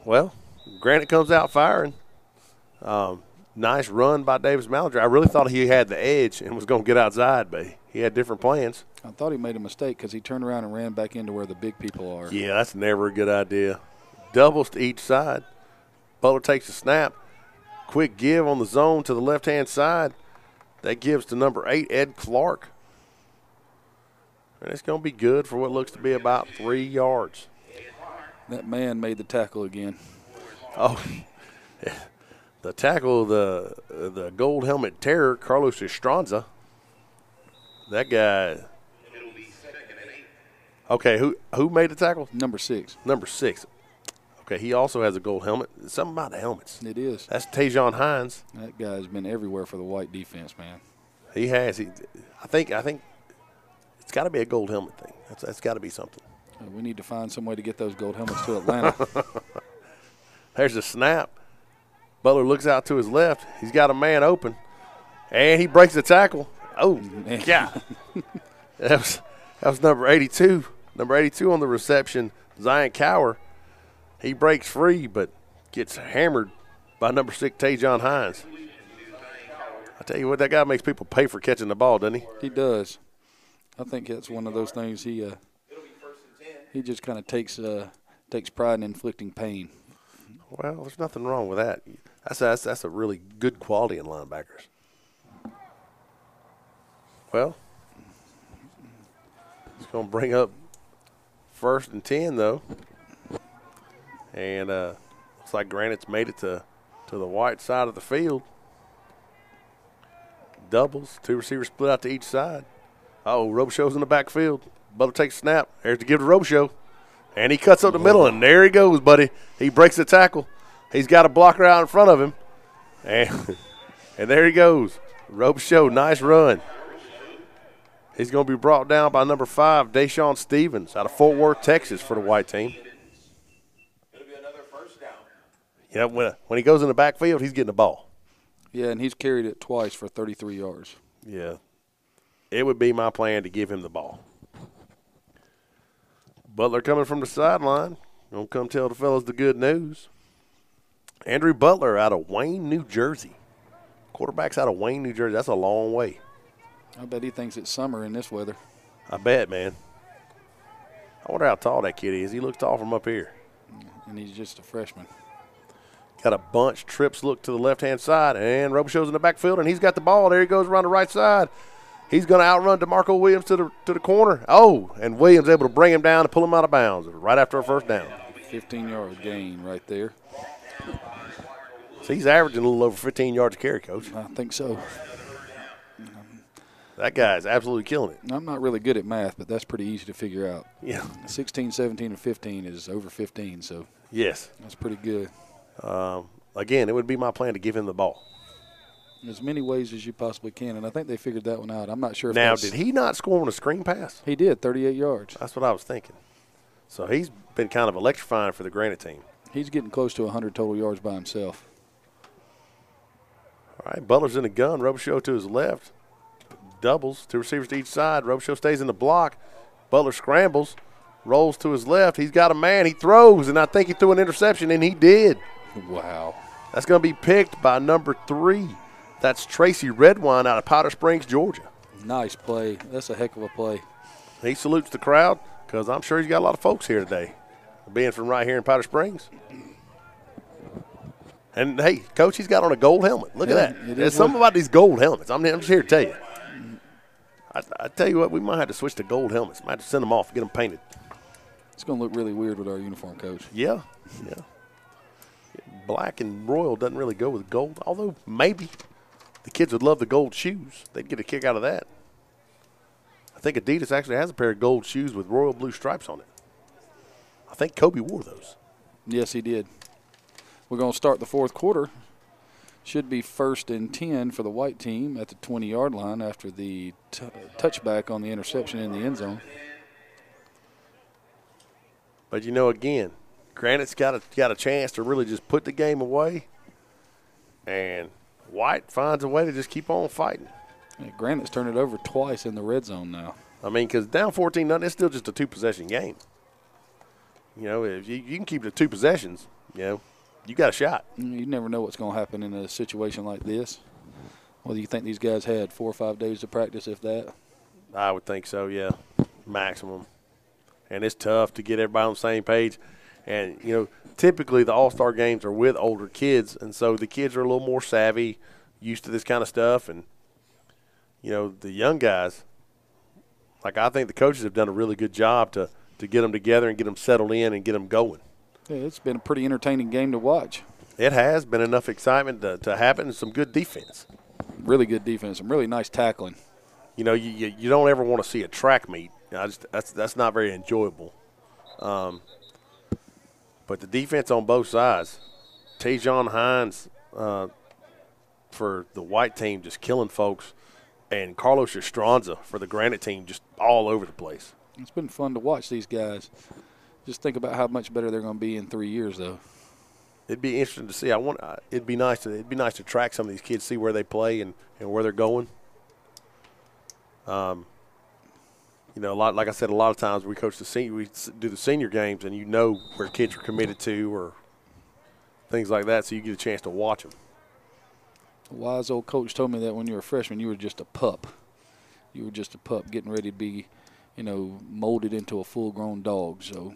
Well, Granite comes out firing. Nice run by Davis Mallinger. I really thought he had the edge and was going to get outside, but he had different plans. I thought he made a mistake because he turned around and ran back into where the big people are. Yeah, that's never a good idea. Doubles to each side. Butler takes a snap. Quick give on the zone to the left-hand side. That gives to number 8, Ed Clark. And it's going to be good for what looks to be about 3 yards. That man made the tackle again. Oh, the tackle, the gold helmet terror, Carlos Estranza. That guy. Okay, who made the tackle? Number 6. Number 6. Okay, he also has a gold helmet. Something about the helmets. It is. That's Tajon Hines. That guy's been everywhere for the white defense, man. He has. I think it's got to be a gold helmet thing. That's got to be something. We need to find some way to get those gold helmets to Atlanta. There's a snap. Butler looks out to his left. He's got a man open, and he breaks the tackle. Oh, man. God. That was number 82. Number 82 on the reception, Zion Cower. He breaks free, but gets hammered by number 6, Tajon Hines. I tell you what, that guy makes people pay for catching the ball, doesn't he? He does. I think that's one of those things he just kind of takes pride in inflicting pain. Well, there's nothing wrong with that. That's a really good quality in linebackers. Well, it's going to bring up 1st and 10, though. And looks like Granite's made it to the white side of the field. Doubles, 2 receivers split out to each side. Robichaux's in the backfield. Butler takes a snap. There's to give to Robichaux. And he cuts up the middle, and there he goes, buddy. He breaks the tackle. He's got a blocker out in front of him. And there he goes. Robichaux, nice run. He's going to be brought down by number 5, Deshaun Stevens, out of Fort Worth, Texas, for the white team. It'll be another first down. Yeah, when he goes in the backfield, he's getting the ball. Yeah, and he's carried it twice for 33 yards. Yeah. It would be my plan to give him the ball. Butler coming from the sideline. Going to come tell the fellas the good news. Andrew Butler out of Wayne, New Jersey. Quarterback's out of Wayne, New Jersey. That's a long way. I bet he thinks it's summer in this weather. I bet, man. I wonder how tall that kid is. He looks tall from up here. And he's just a freshman. Got a bunch. Trips look to the left-hand side, and Robichaux's in the backfield, and he's got the ball. There he goes around the right side. He's going to outrun DeMarco Williams to the corner. Oh, and Williams able to bring him down and pull him out of bounds right after a first down. 15-yard gain right there. So he's averaging a little over 15 yards a carry, Coach. I think so. That guy's absolutely killing it. I'm not really good at math, but that's pretty easy to figure out. Yeah. 16, 17, and 15 is over 15, so Yes. that's pretty good. Again, it would be my plan to give him the ball. As many ways as you possibly can, and I think they figured that one out. I'm not sure if Now, did he not score on a screen pass? He did, 38 yards. That's what I was thinking. So he's been kind of electrifying for the Granite team. He's getting close to 100 total yards by himself. All right, Butler's in the gun. Robichaux to his left. Doubles, 2 receivers to each side. Robichaux stays in the block. Butler scrambles, rolls to his left. He's got a man. He throws, and I think he threw an interception, and he did. Wow. That's going to be picked by number 3. That's Tracy Redwine out of Powder Springs, Georgia. Nice play. That's a heck of a play. He salutes the crowd because I'm sure he's got a lot of folks here today, being from right here in Powder Springs. And, hey, Coach, he's got on a gold helmet. Look at that. There's something about these gold helmets. I'm just here to tell you. I tell you what, we might have to switch to gold helmets. Might have to send them off, get them painted. It's going to look really weird with our uniform, Coach. Yeah. Black and royal doesn't really go with gold, although maybe the kids would love the gold shoes. They'd get a kick out of that. I think Adidas actually has a pair of gold shoes with royal blue stripes on it. I think Kobe wore those. Yes, he did. We're going to start the fourth quarter. Should be 1st and 10 for the white team at the 20-yard line after the touchback on the interception in the end zone. But, again, Granite's got a chance to really just put the game away, and White finds a way to just keep on fighting. Yeah, Granite's turned it over twice in the red zone now. I mean, because down 14-0, it's still just a 2-possession game. If you can keep it to 2 possessions, you got a shot. You never know what's going to happen in a situation like this. Whether you think these guys had 4 or 5 days to practice, if that. I would think so, yeah, maximum. And it's tough to get everybody on the same page. And, typically the all-star games are with older kids, and so the kids are a little more savvy, used to this kind of stuff. And, the young guys, I think the coaches have done a really good job to get them together and get them settled in and get them going. Yeah, it's been a pretty entertaining game to watch. It has been enough excitement to happen and some good defense. Really good defense, some really nice tackling. You don't ever want to see a track meet. That's not very enjoyable. But the defense on both sides, Tajon Hines for the white team just killing folks, and Carlos Estranza for the Granite team just all over the place. It's been fun to watch these guys. Just think about how much better they're going to be in 3 years, though. It'd be interesting to see. It'd be nice to track some of these kids, see where they play and where they're going. A lot, like I said, a lot of times we coach we do the senior games, and where kids are committed to or things like that, so you get a chance to watch them. A wise old coach told me that when you were a freshman, you were just a pup. You were just a pup getting ready to be, molded into a full-grown dog. So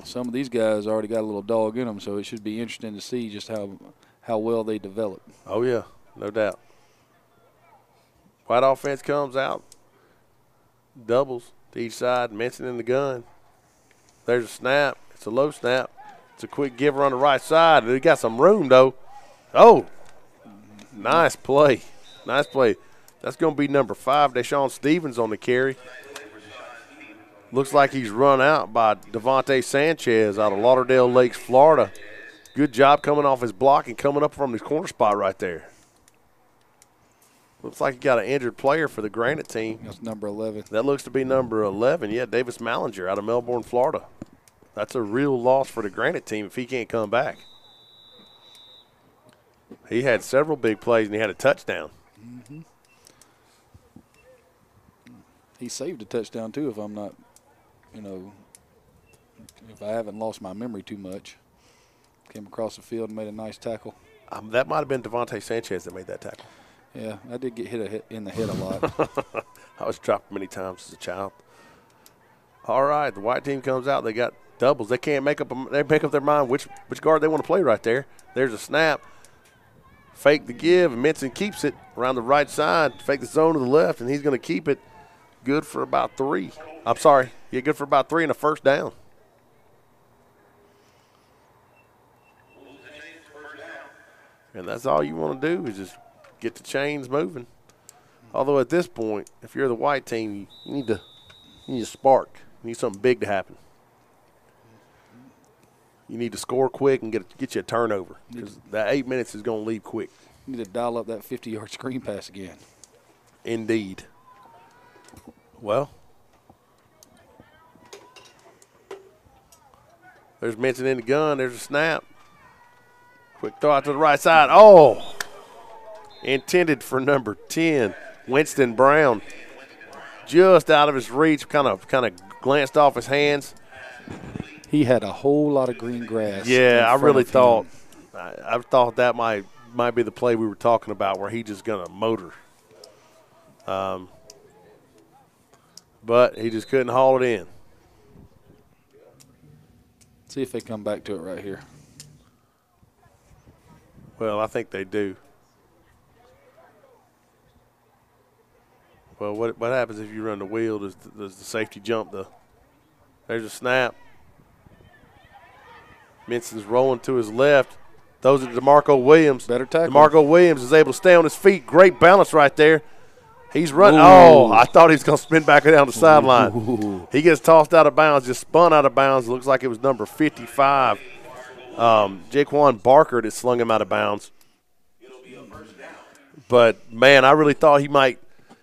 some of these guys already got a little dog in them, so it should be interesting to see just how well they develop. Oh, yeah, no doubt. White offense comes out, doubles to each side, Menson in the gun. There's a snap. It's a low snap. It's a quick giver on the right side. They got some room, though. Oh, nice play. Nice play. That's going to be number 5, Deshaun Stevens on the carry. Looks like he's run out by Devontae Sanchez out of Lauderdale Lakes, Florida. Good job coming off his block and coming up from his corner spot right there. Looks like you got an injured player for the Granite team. That's number 11. That looks to be number 11. Yeah, Davis Mallinger out of Melbourne, Florida. That's a real loss for the Granite team if he can't come back. He had several big plays, and he had a touchdown. Mm-hmm. He saved a touchdown, too, if I'm not, if I haven't lost my memory too much. Came across the field and made a nice tackle. That might have been Devontae Sanchez that made that tackle. Yeah, I did get hit in the head a lot. I was dropped many times as a child. All right, the white team comes out. They got doubles. They can't make up their mind which guard they want to play right there. There's a snap. Fake the give, and Minson keeps it around the right side. Fake the zone to the left, and he's going to keep it good for about 3. I'm sorry. Yeah, good for about 3 and a first down. And that's all you want to do is just get the chains moving. Although at this point, if you're the white team, you need to spark. You need something big to happen. You need to score quick and get you a turnover because that 8 minutes is going to leave quick. You need to dial up that 50-yard screen pass again. Indeed. Well, there's Minson in the gun. There's a snap. Quick throw out to the right side. Oh! Intended for number 10, Winston Brown. Just out of his reach, kind of glanced off his hands. He had a whole lot of green grass. Yeah, I really thought I thought that might be the play we were talking about where he just gonna motor. But he just couldn't haul it in. See if they come back to it right here. Well, I think they do. Well, what happens if you run the wheel? Does the safety jump? There's a snap. Minson's rolling to his left. Those are DeMarco Williams. Better tackle. DeMarco Williams is able to stay on his feet. Great balance right there. He's running. Oh, I thought he was going to spin back down the sideline. He gets tossed out of bounds, just spun out of bounds. It looks like it was number 55. Jaquan Barker that slung him out of bounds. But, man, I really thought he might.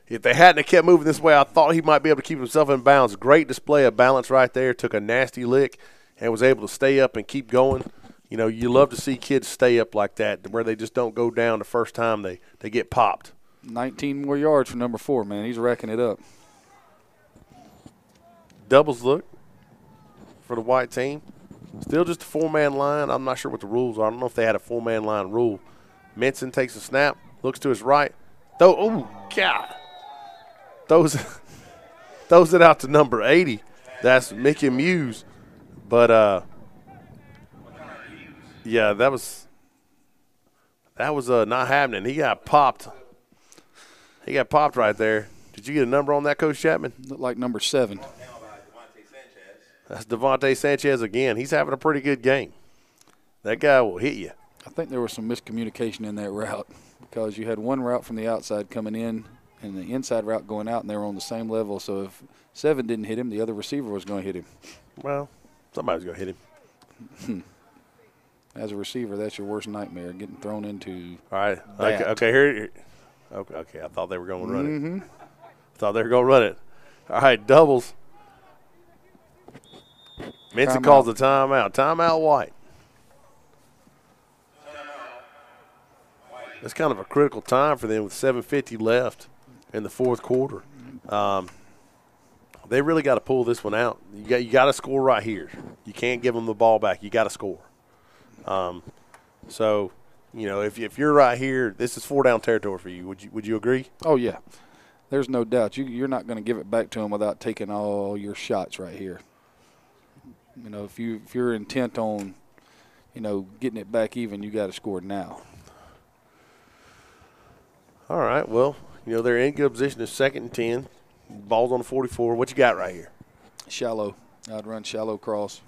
If they hadn't kept moving this way, I thought he might be able to keep himself in bounds. Great display of balance right there. Took a nasty lick and was able to stay up and keep going. You know, you love to see kids stay up like that where they just don't go down the first time they get popped. 19 more yards for number 4, man. He's racking it up. Doubles look for the white team. Still just a 4-man line. I'm not sure what the rules are. I don't know if they had a 4-man line rule. Minson takes a snap, looks to his right. Oh, God. Throws it out to number 80. That's Mickey Muse. But, yeah, that was not happening. He got popped. He got popped right there. Did you get a number on that, Coach Chapman? Looked like number 7. That's Devontae Sanchez again. He's having a pretty good game. That guy will hit you. I think there was some miscommunication in that route because you had one route from the outside coming in and the inside route going out, and they were on the same level. So if 7 didn't hit him, the other receiver was going to hit him. Well, somebody's going to hit him. As a receiver, that's your worst nightmare, getting thrown into. All right. That. Okay, here. Okay, I thought they were going to run it. I thought they were going to run it. All right, doubles. Minson calls the timeout. Timeout, White. It's kind of a critical time for them with 7:50 left in the fourth quarter. They really got to pull this one out. You got to score right here. You can't give them the ball back. You got to score. So, you know, if you're right here, this is 4-down territory for you. Would you agree? Oh yeah, there's no doubt. You're not going to give it back to them without taking all your shots right here. You know, if you're intent on, you know, getting it back even, you got to score now. All right. Well, you know, they're in good position. It's 2nd and 10. Ball's on the 44. What you got right here? Shallow. I'd run shallow cross.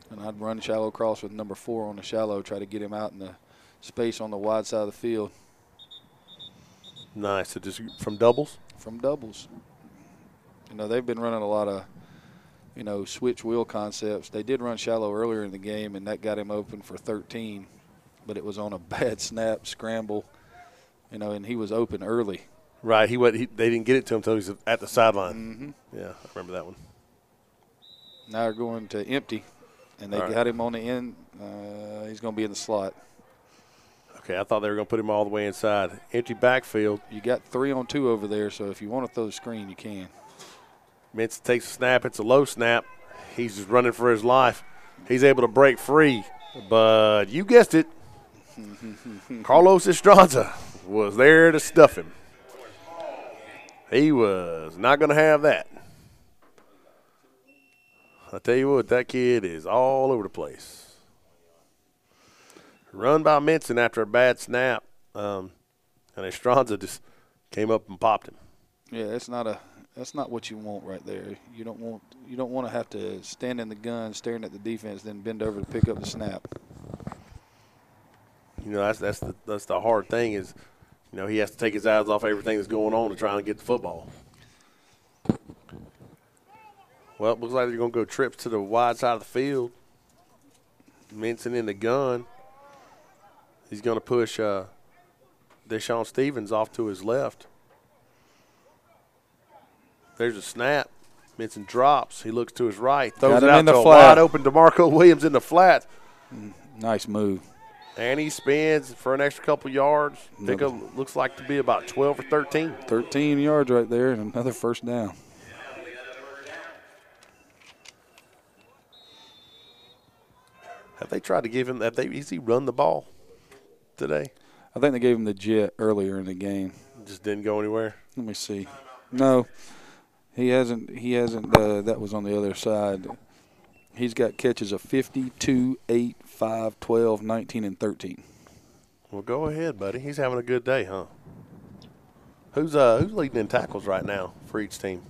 And I'd run shallow cross with number 4 on the shallow, try to get him out in the space on the wide side of the field. Nice. So just from doubles? From doubles. You know, they've been running a lot of, you know, switch wheel concepts. They did run shallow earlier in the game, and that got him open for 13. But it was on a bad snap, scramble, you know, and he was open early. Right. They didn't get it to him until he was at the sideline. Mm-hmm. Yeah, I remember that one. Now they're going to empty, and they got him on the end. He's going to be in the slot. Okay, I thought they were going to put him all the way inside. Empty backfield. You got 3-on-2 over there, so if you want to throw the screen, you can. Mintz takes a snap. It's a low snap. He's just running for his life. He's able to break free, but you guessed it. Carlos Estranza was there to stuff him. He was not going to have that. I tell you what, that kid is all over the place. Run by Minson after a bad snap, and Estranza just came up and popped him. Yeah, that's not what you want right there. You don't want to have to stand in the gun staring at the defense, then bend over to pick up the snap. You know, that's the hard thing is, you know, he has to take his eyes off everything that's going on to try and get the football. Well, it looks like they're going to go trips to the wide side of the field. Minson in the gun. He's going to push Deshaun Stevens off to his left. There's a snap. Minson drops. He looks to his right. Throws it out to a wide open DeMarco Williams in the flat. Nice move. And he spins for an extra couple yards. Pickup looks like to be about 12 or 13. 13 yards right there and another first down. Have they tried to give him – has he run the ball today? I think they gave him the jet earlier in the game. Just didn't go anywhere? Let me see. No, he hasn't. That was on the other side. He's got catches of 52, 8, 5, 12, 19, and 13. Well, go ahead, buddy. He's having a good day, huh? Who's leading in tackles right now for each team?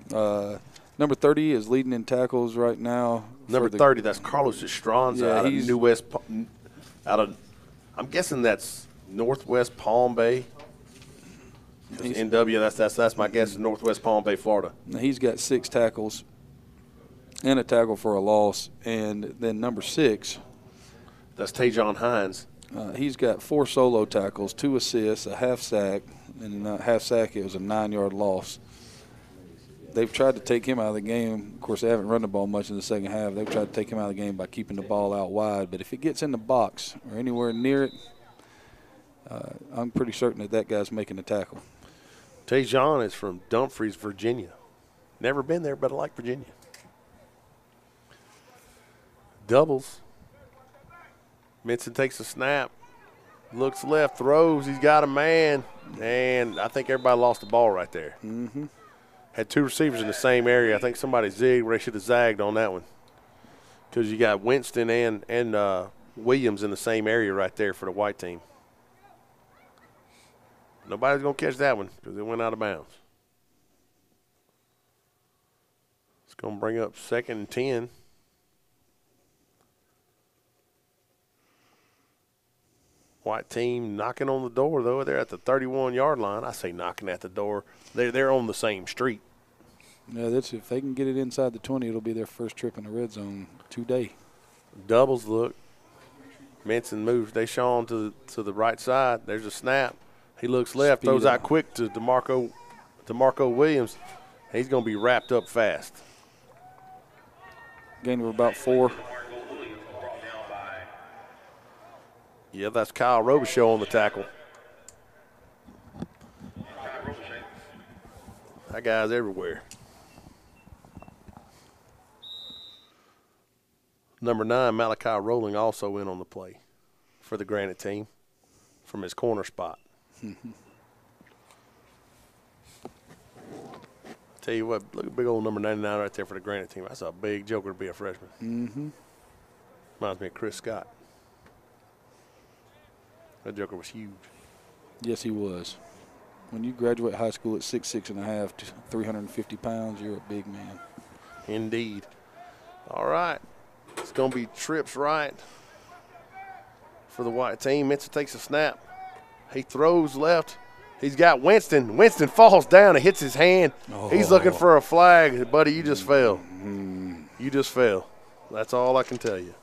Number 30 is leading in tackles right now. Number 30, that's Carlos Estranza out of he's New West. I'm guessing that's Northwest Palm Bay. NW, that's my guess, is Northwest Palm Bay, Florida. He's got 6 tackles and a tackle for a loss. And then number 6. That's Tajon Hines. He's got 4 solo tackles, 2 assists, a half sack, and half sack, it was a 9-yard loss. They've tried to take him out of the game. Of course, they haven't run the ball much in the second half. They've tried to take him out of the game by keeping the ball out wide. But if it gets in the box or anywhere near it, I'm pretty certain that guy's making the tackle. Tajon is from Dumfries, Virginia. Never been there, but I like Virginia. Doubles. Minson takes a snap, looks left, throws. He's got a man, and I think everybody lost the ball right there. Mm-hmm. Had 2 receivers in the same area. I think somebody zigged where they should have zagged on that one because you got Winston and Williams in the same area right there for the white team. Nobody's going to catch that one because it went out of bounds. It's going to bring up 2nd and 10. White team knocking on the door, though. They're at the 31-yard line. I say knocking at the door. They're on the same street. Yeah, if they can get it inside the 20, it'll be their first trip in the red zone today. Doubles look. Minson moves Deshaun to the right side. There's a snap. He looks left, throws out quick to DeMarco Williams. He's going to be wrapped up fast. Gain of about 4. Yeah, that's Kyle Robichaux on the tackle. That guy's everywhere. Number 9, Malachi Rowling, also in on the play for the Granite team from his corner spot. Tell you what, look at big old number 99 right there for the Granite team. That's a big joker to be a freshman. Mm-hmm. Reminds me of Chris Scott. That joker was huge. Yes, he was. When you graduate high school at 6'6.5", 350 pounds, you're a big man. Indeed. All right. It's going to be trips right for the white team. Minson takes a snap. He throws left. He's got Winston. Winston falls down and hits his hand. Oh. He's looking for a flag. Buddy, you just fell. Mm-hmm. You just fell. That's all I can tell you.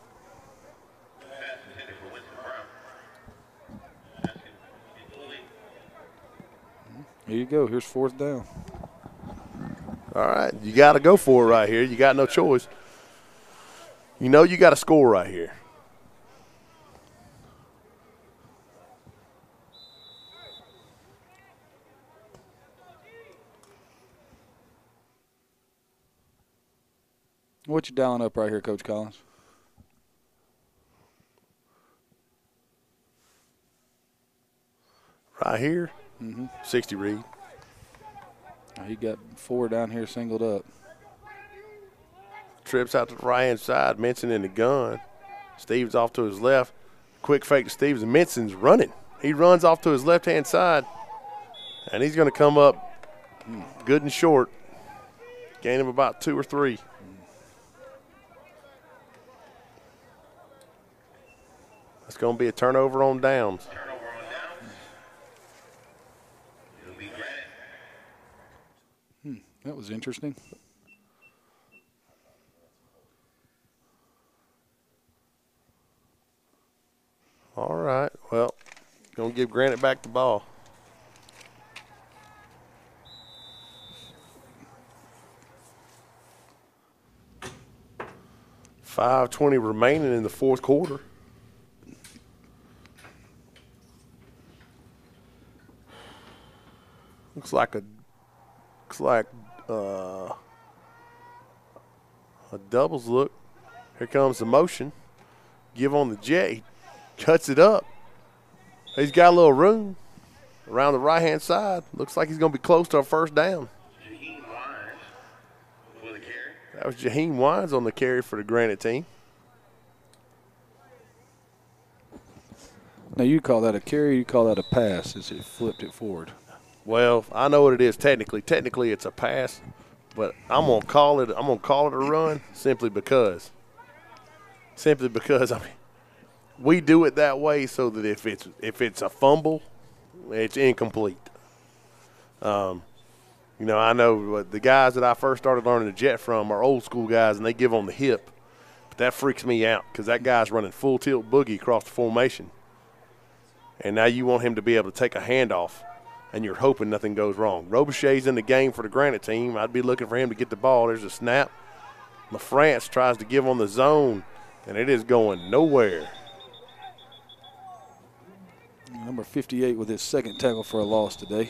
Here you go. Here's 4th down. All right, you got to go for it right here. You got no choice. You know you got to score right here. What you dialing up right here, Coach Collins? Right here, Mm-hmm. 60 read. He got 4 down here singled up. Trips out to the right-hand side. Minson in the gun. Stevens off to his left. Quick fake to Stevens. And Minson's running. He runs off to his left-hand side. And he's going to come up good and short. Gain him about 2 or 3. It's going to be a turnover on downs. That was interesting. All right. Well, going to give Granite back the ball. .520 remaining in the 4th quarter. Looks like a doubles look. Here comes the motion. Give on the jet. He cuts it up. He's got a little room around the right-hand side. Looks like he's going to be close to a 1st down. That was Jaheim Wines on the carry for the Granite team. Now, you call that a carry, you call that a pass as it flipped it forward. Well, I know what it is technically. Technically, it's a pass, but I'm gonna call it a run simply because. I mean, we do it that way so that if it's a fumble, it's incomplete. You know, I know the guys that I first started learning the jet from are old school guys, and they give on the hip. But that freaks me out because that guy's running full tilt boogie across the formation, and now you want him to be able to take a handoff. And you're hoping nothing goes wrong. Robichet's in the game for the Granite team. I'd be looking for him to get the ball. There's a snap. LaFrance tries to give on the zone, and it is going nowhere. Number 58 with his 2nd tackle for a loss today.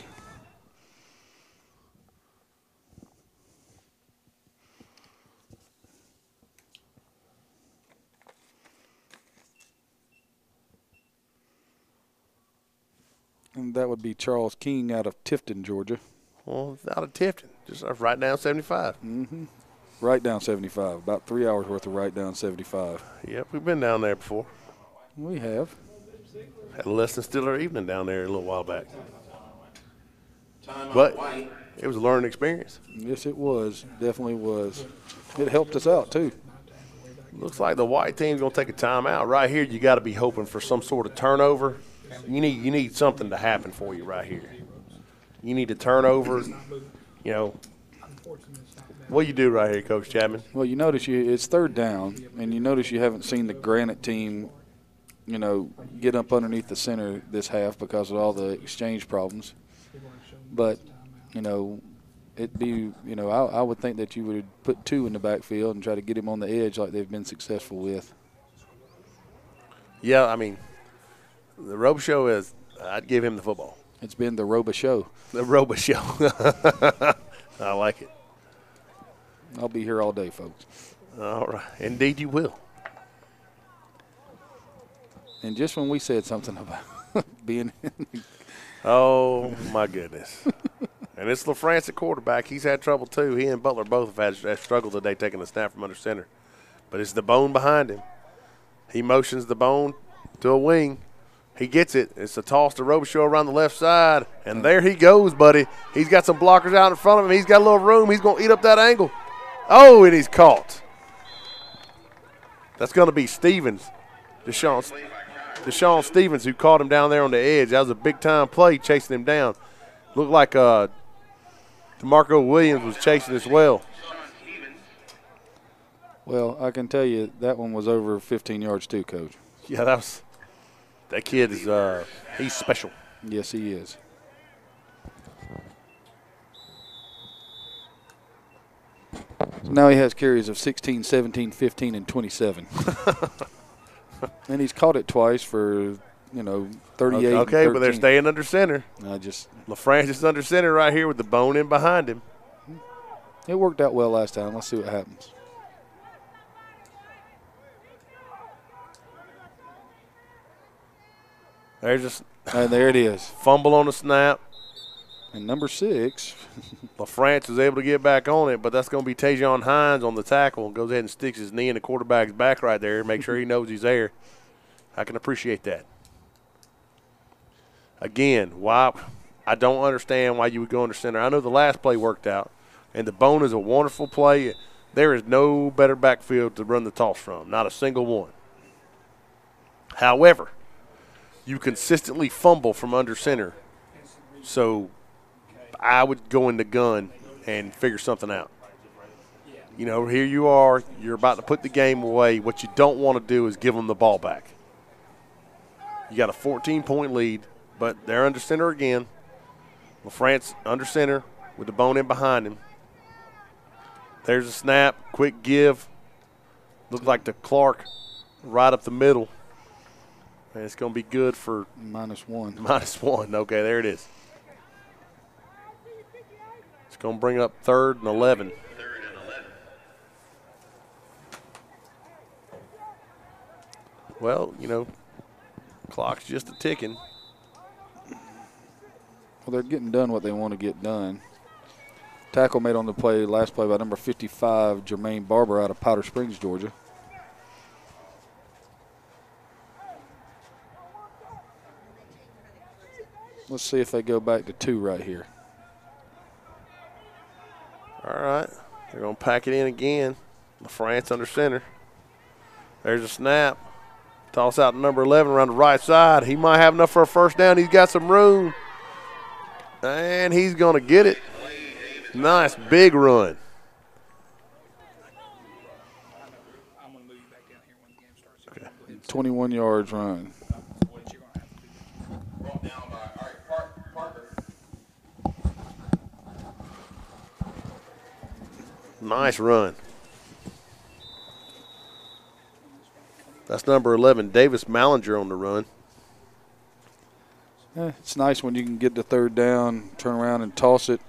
And that would be Charles King out of Tifton, Georgia. Well, it's out of Tifton, just right down 75. Mm-hmm. Right down 75. About 3 hours worth of right down 75. Yep, we've been down there before. We have. Had a less than stellar evening down there a little while back. But it was a learning experience. Yes, it was. Definitely was. It helped us out, too. Looks like the white team's going to take a timeout. Right here, you got to be hoping for some sort of turnover. You need something to happen for you right here. You need a turnover. You know, what do you do right here, Coach Chapman? Well, you notice it's 3rd down, and you notice you haven't seen the Granite team, you know, get up underneath the center this half because of all the exchange problems. But, you know, I would think that you would put 2 in the backfield and try to get him on the edge like they've been successful with. Yeah, I mean, the Robo Show is, I'd give him the football. It's been the Robo Show. The Robo Show. I like it. I'll be here all day, folks. All right. Indeed you will. And just when we said something about being oh, my goodness. And it's LaFrance at quarterback. He's had trouble, too. He and Butler both have had struggled today taking the snap from under center. But it's the bone behind him. He motions the bone to a wing. He gets it. It's a toss to Robichaud around the left side. And there he goes, buddy. He's got some blockers out in front of him. He's got a little room. He's going to eat up that angle. Oh, and he's caught. That's going to be Stevens. Deshaun Stevens, who caught him down there on the edge. That was a big-time play chasing him down. Looked like DeMarco Williams was chasing as well. Well, I can tell you that one was over 15 yards too, Coach. Yeah, that kid is he's special. Yes, he is. So now he has carries of 16, 17, 15, and 27. And he's caught it twice for, 38. Okay, but they're staying under center. LaFrance is under center right here with the bone in behind him. It worked out well last time. Let's see what happens. And there it is. Fumble on the snap. And number 6. LaFrance is able to get back on it, but that's going to be Tajon Hines on the tackle. Goes ahead and sticks his knee in the quarterback's back right there. Make sure he knows he's there. I can appreciate that. Again, why I don't understand why you would go under center. I know the last play worked out, and the bone is a wonderful play. There is no better backfield to run the toss from, not a single one. However, you consistently fumble from under center, so I would go in the gun and figure something out. Here you are. You're about to put the game away. What you don't want to do is give them the ball back. You got a 14-point lead, but they're under center again. LaFrance under center with the bone in behind him. There's a snap, quick give. Looks like the Clark right up the middle. And it's going to be good for -1. -1. Okay, there it is. It's going to bring up 3rd and 11. Well, clock's just a ticking. Well, they're getting done what they want to get done. Tackle made on the play, last play by number 55, Jermaine Barber out of Powder Springs, Georgia. Let's see if they go back to 2 right here. All right. They're going to pack it in again. LaFrance under center. There's a snap. Toss out to number 11 around the right side. He might have enough for a first down. He's got some room. And he's going to get it. Nice big run. Okay. 21 yards run. Nice run. That's number 11, Davis Mallinger, on the run. It's nice when you can get the 3rd down, turn around and toss it.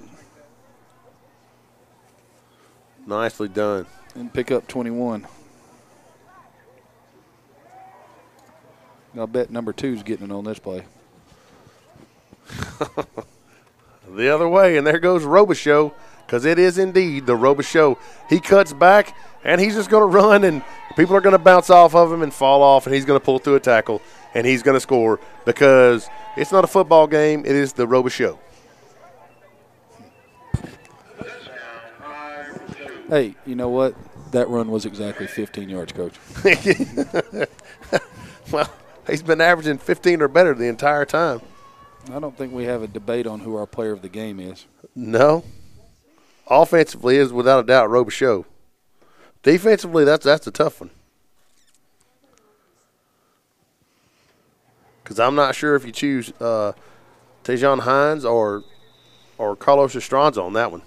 Nicely done. And pick up 21. I'll bet number 2's getting it on this play. The other way, and there goes Robichaux, because it is indeed the Robichaux. He cuts back, and he's just going to run, and people are going to bounce off of him and fall off, and he's going to pull through a tackle, and he's going to score because it's not a football game. It is the Robichaux. Hey, you know what? That run was exactly 15 yards, Coach. Well, he's been averaging 15 or better the entire time. I don't think we have a debate on who our player of the game is. No. Offensively is without a doubt Robichaux. Defensively, that's a tough one. Because I'm not sure if you choose Tajon Hines or Carlos Estranza on that one.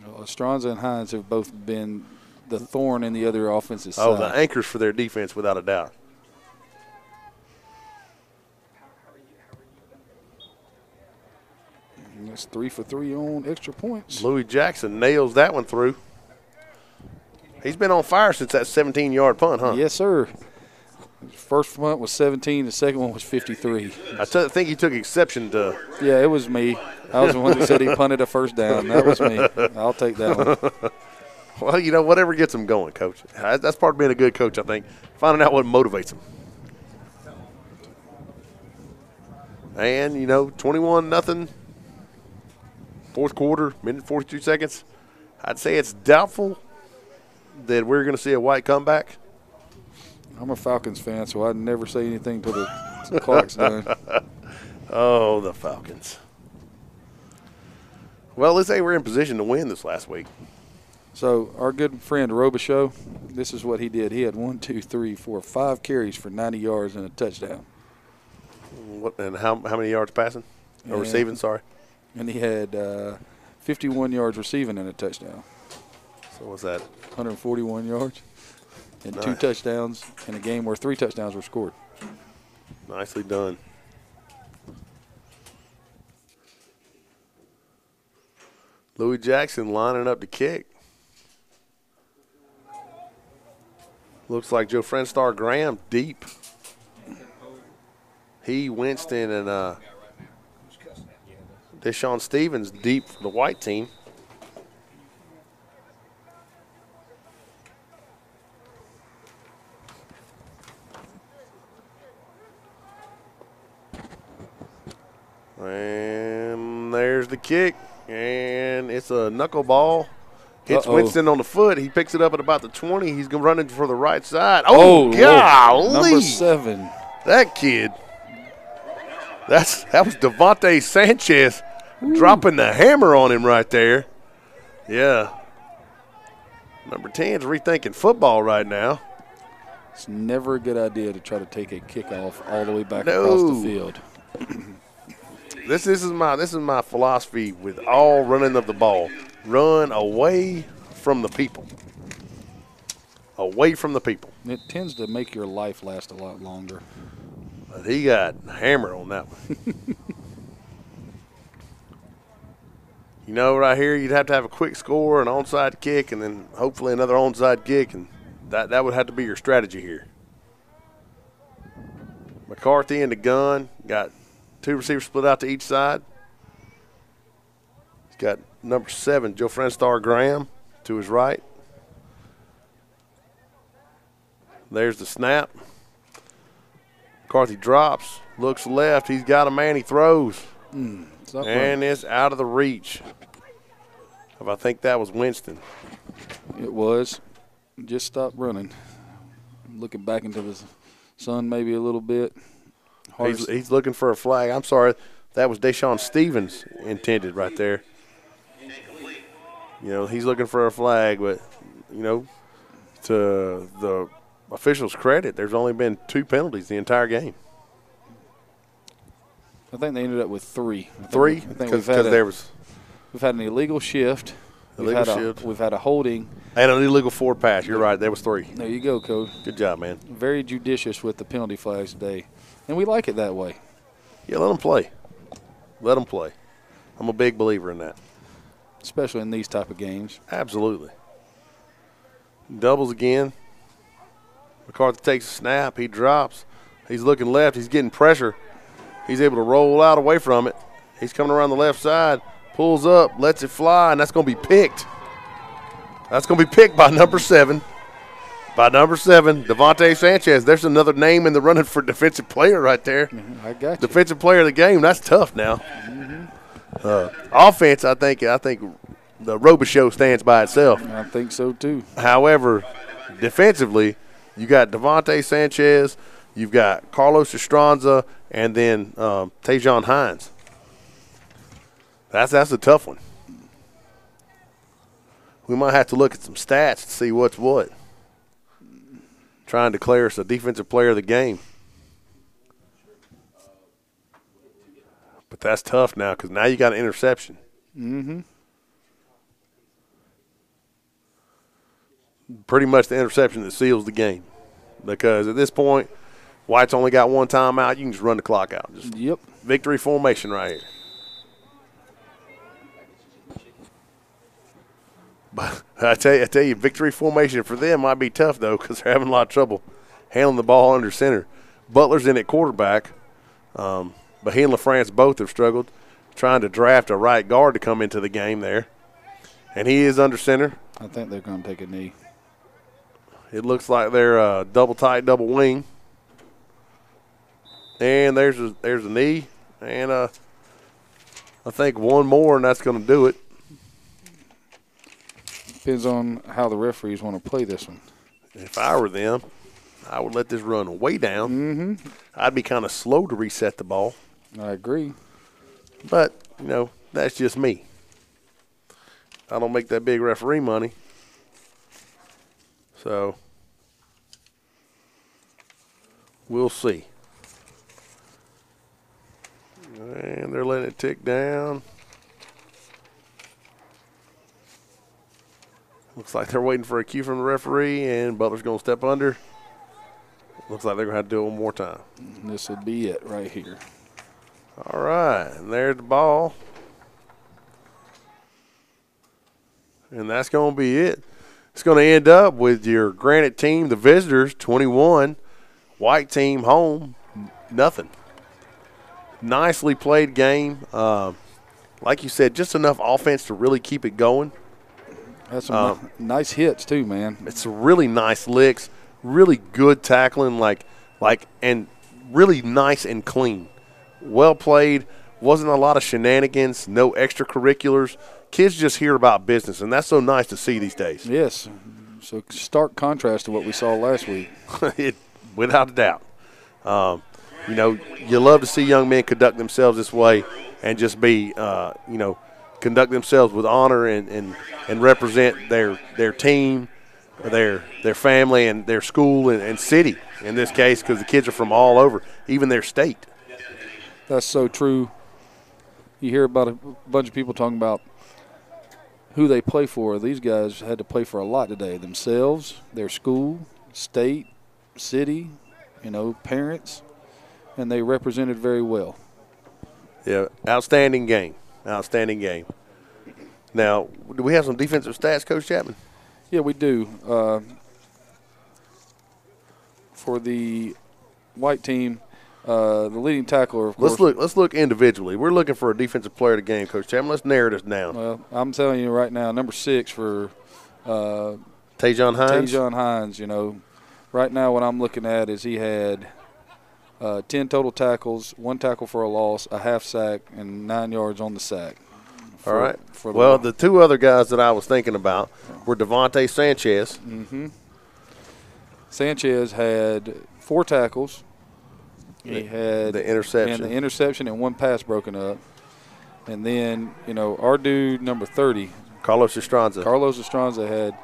Well, Estranza and Hines have both been the thorn in the other offensive side. Oh, the anchors for their defense without a doubt. And that's 3 for 3 on extra points. Louis Jackson nails that one through. He's been on fire since that 17-yard punt, huh? Yes, sir. First punt was 17. The second one was 53. I think he took exception to. Yeah, it was me. I was the one that said he punted a first down. That was me. I'll take that one. Well, whatever gets him going, Coach. That's part of being a good coach, I think. Finding out what motivates him. And, 21-0. Fourth quarter, minute 42 seconds. I'd say it's doubtful that we're going to see a White comeback. I'm a Falcons fan, so I'd never say anything until the clock's done. Oh, the Falcons. Well, let's say we're in position to win this last week. So our good friend Robichaux, this is what he did. He had 5 carries for 90 yards and a touchdown. And how many yards passing? Or receiving, sorry. And he had 51 yards receiving and a touchdown. So what's that? 141 yards and Nice. 2 touchdowns in a game where 3 touchdowns were scored. Nicely done. Louis Jackson lining up to kick. Looks like Joe Friendstar Graham deep. He, Winston, and Deshaun Stevens deep for the white team. And there's the kick. And it's a knuckleball. Hits Winston on the foot. He picks it up at about the 20. He's running for the right side. Oh, golly. Number 7. That kid. That was Devontae Sanchez dropping the hammer on him right there. Yeah. Number 10's rethinking football right now. It's never a good idea to try to take a kickoff all the way back across the field. This is my philosophy with all running of the ball. Run away from the people. Away from the people. It tends to make your life last a lot longer. But he got hammered on that one. You know, right here, you'd have to have a quick score, an onside kick, and then hopefully another onside kick, and that would have to be your strategy here. McCarthy in the gun, got 2 receivers split out to each side. He's got number 7, Joe Friendstar Graham, to his right. There's the snap. McCarthy drops, looks left. He's got a man. He throws. And it's out of the reach of, I think that was Winston. It was. Just stopped running. Looking back into the sun maybe a little bit. He's looking for a flag. I'm sorry. That was Deshaun Stevens intended right there. You know, he's looking for a flag, but, you know, to the officials' credit, there's only been 2 penalties the entire game. I think they ended up with 3. 3? I think we've had an illegal shift. We've had a holding. And an illegal forward pass. You're right. There was 3. There you go, Coach. Good job, man. Very judicious with the penalty flags today. And we like it that way. Yeah, let them play. Let them play. I'm a big believer in that. Especially in these type of games. Absolutely. Doubles again. McCarthy takes a snap. He drops. He's looking left. He's getting pressure. He's able to roll out away from it. He's coming around the left side. Pulls up. Lets it fly. And that's going to be picked. That's going to be picked by number 7. By number 7, Devontae Sanchez. There's another name in the running for defensive player right there. I got you. Defensive player of the game. That's tough now. Offense, I think the Robichaux stands by itself. I think so too. However, defensively, you got Devontae Sanchez, you've got Carlos Estranza, and then Tajon Hines. That's a tough one. We might have to look at some stats to see what's what. Try and declare us a defensive player of the game. But that's tough now because now you got an interception. Pretty much the interception that seals the game. Because at this point, White's only got 1 timeout. You can just run the clock out. Just victory formation right here. But I tell you, victory formation for them might be tough, though, because they're having a lot of trouble handling the ball under center. Butler's in at quarterback. But he and LaFrance both have struggled trying to draft a right guard to come into the game there. And he is under center. I think they're going to take a knee. It looks like they're double tight, double wing. And there's a knee. And I think one more, and that's going to do it. Depends on how the referees want to play this one. If I were them, I would let this run way down. I'd be kind of slow to reset the ball. I agree. But, you know, that's just me. I don't make that big referee money. So, we'll see. And they're letting it tick down. Looks like they're waiting for a cue from the referee, and Butler's going to step under. Looks like they're going to have to do it one more time. This would be it right here. All right, and there's the ball. And that's going to be it. It's going to end up with your Granite team, the visitors, 21. White team home, nothing. Nicely played game. Like you said, just enough offense to really keep it going. That's some nice hits too, man. It's really nice licks, really good tackling, and really nice and clean. Well played. Wasn't a lot of shenanigans, no extracurriculars. Kids just hear about business, and that's so nice to see these days. Yes. So stark contrast to what we saw last week. Without a doubt. You love to see young men conduct themselves this way and just be, conduct themselves with honor and represent their team, their family, and their school and city in this case, because the kids are from all over, even their state. That's so true. You hear about a bunch of people talking about who they play for. These guys had to play for a lot today. Themselves, their school, state, city, parents, and they represented very well. Yeah, outstanding game. Outstanding game. Now, do we have some defensive stats, Coach Chapman? Yeah, we do. For the white team, the leading tackler, of course. Let's look individually. We're looking for a defensive player of the game, Coach Chapman. Let's narrow this down. Well, I'm telling you right now, number 6 for Tajon Hines. Tajon Hines, right now what I'm looking at is he had 10 total tackles, 1 tackle for a loss, a half sack, and 9 yards on the sack. All right. Well, the 2 other guys that I was thinking about were Devontae Sanchez. Mm-hmm. Sanchez had 4 tackles. He had the interception. And 1 pass broken up. And then, our dude, number 30. Carlos Estranza had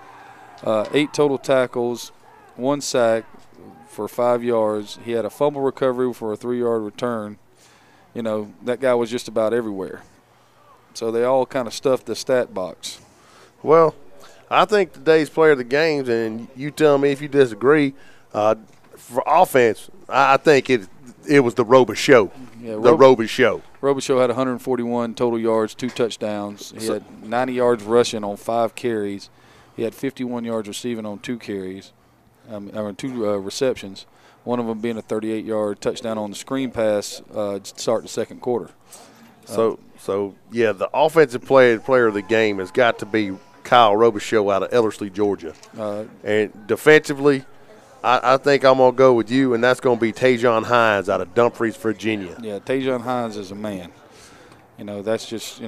8 total tackles, 1 sack for 5 yards. He had a fumble recovery for a 3-yard return. That guy was just about everywhere. So they all kind of stuffed the stat box. Well, I think today's player of the games, and you tell me if you disagree, for offense, I think it was the Robichaux. Yeah, Robichaux. Robichaux had 141 total yards, 2 touchdowns. He had 90 yards rushing on 5 carries. He had 51 yards receiving on 2 carries, 2 receptions. One of them being a 38-yard touchdown on the screen pass to start the second quarter. So yeah, the offensive player of the game has got to be Kyle Robichaux out of Ellerslie, Georgia. And defensively, I think I'm going to go with you, and that's going to be Tajon Hines out of Dumfries, Virginia. Yeah, Tajon Hines is a man. That's just,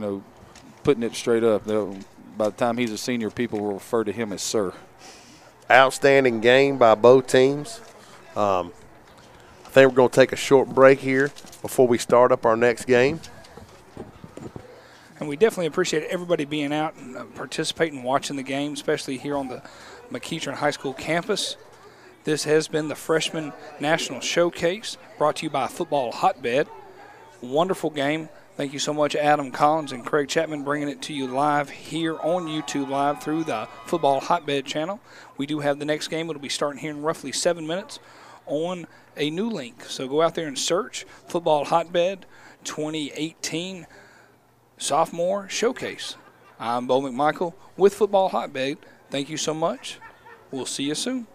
putting it straight up. By the time he's a senior, people will refer to him as sir. Outstanding game by both teams. I think we're going to take a short break here before we start up our next game. And we definitely appreciate everybody being out and participating and watching the game, especially here on the McEachern High School campus. This has been the Freshman National Showcase, brought to you by Football Hotbed. Wonderful game. Thank you so much, Adam Collins and Craig Chapman, bringing it to you live here on YouTube Live through the Football Hotbed channel. We do have the next game. It'll be starting here in roughly 7 minutes on a new link. So go out there and search Football Hotbed 2018 Sophomore Showcase. I'm Bo McMichael with Football Hotbed. Thank you so much. We'll see you soon.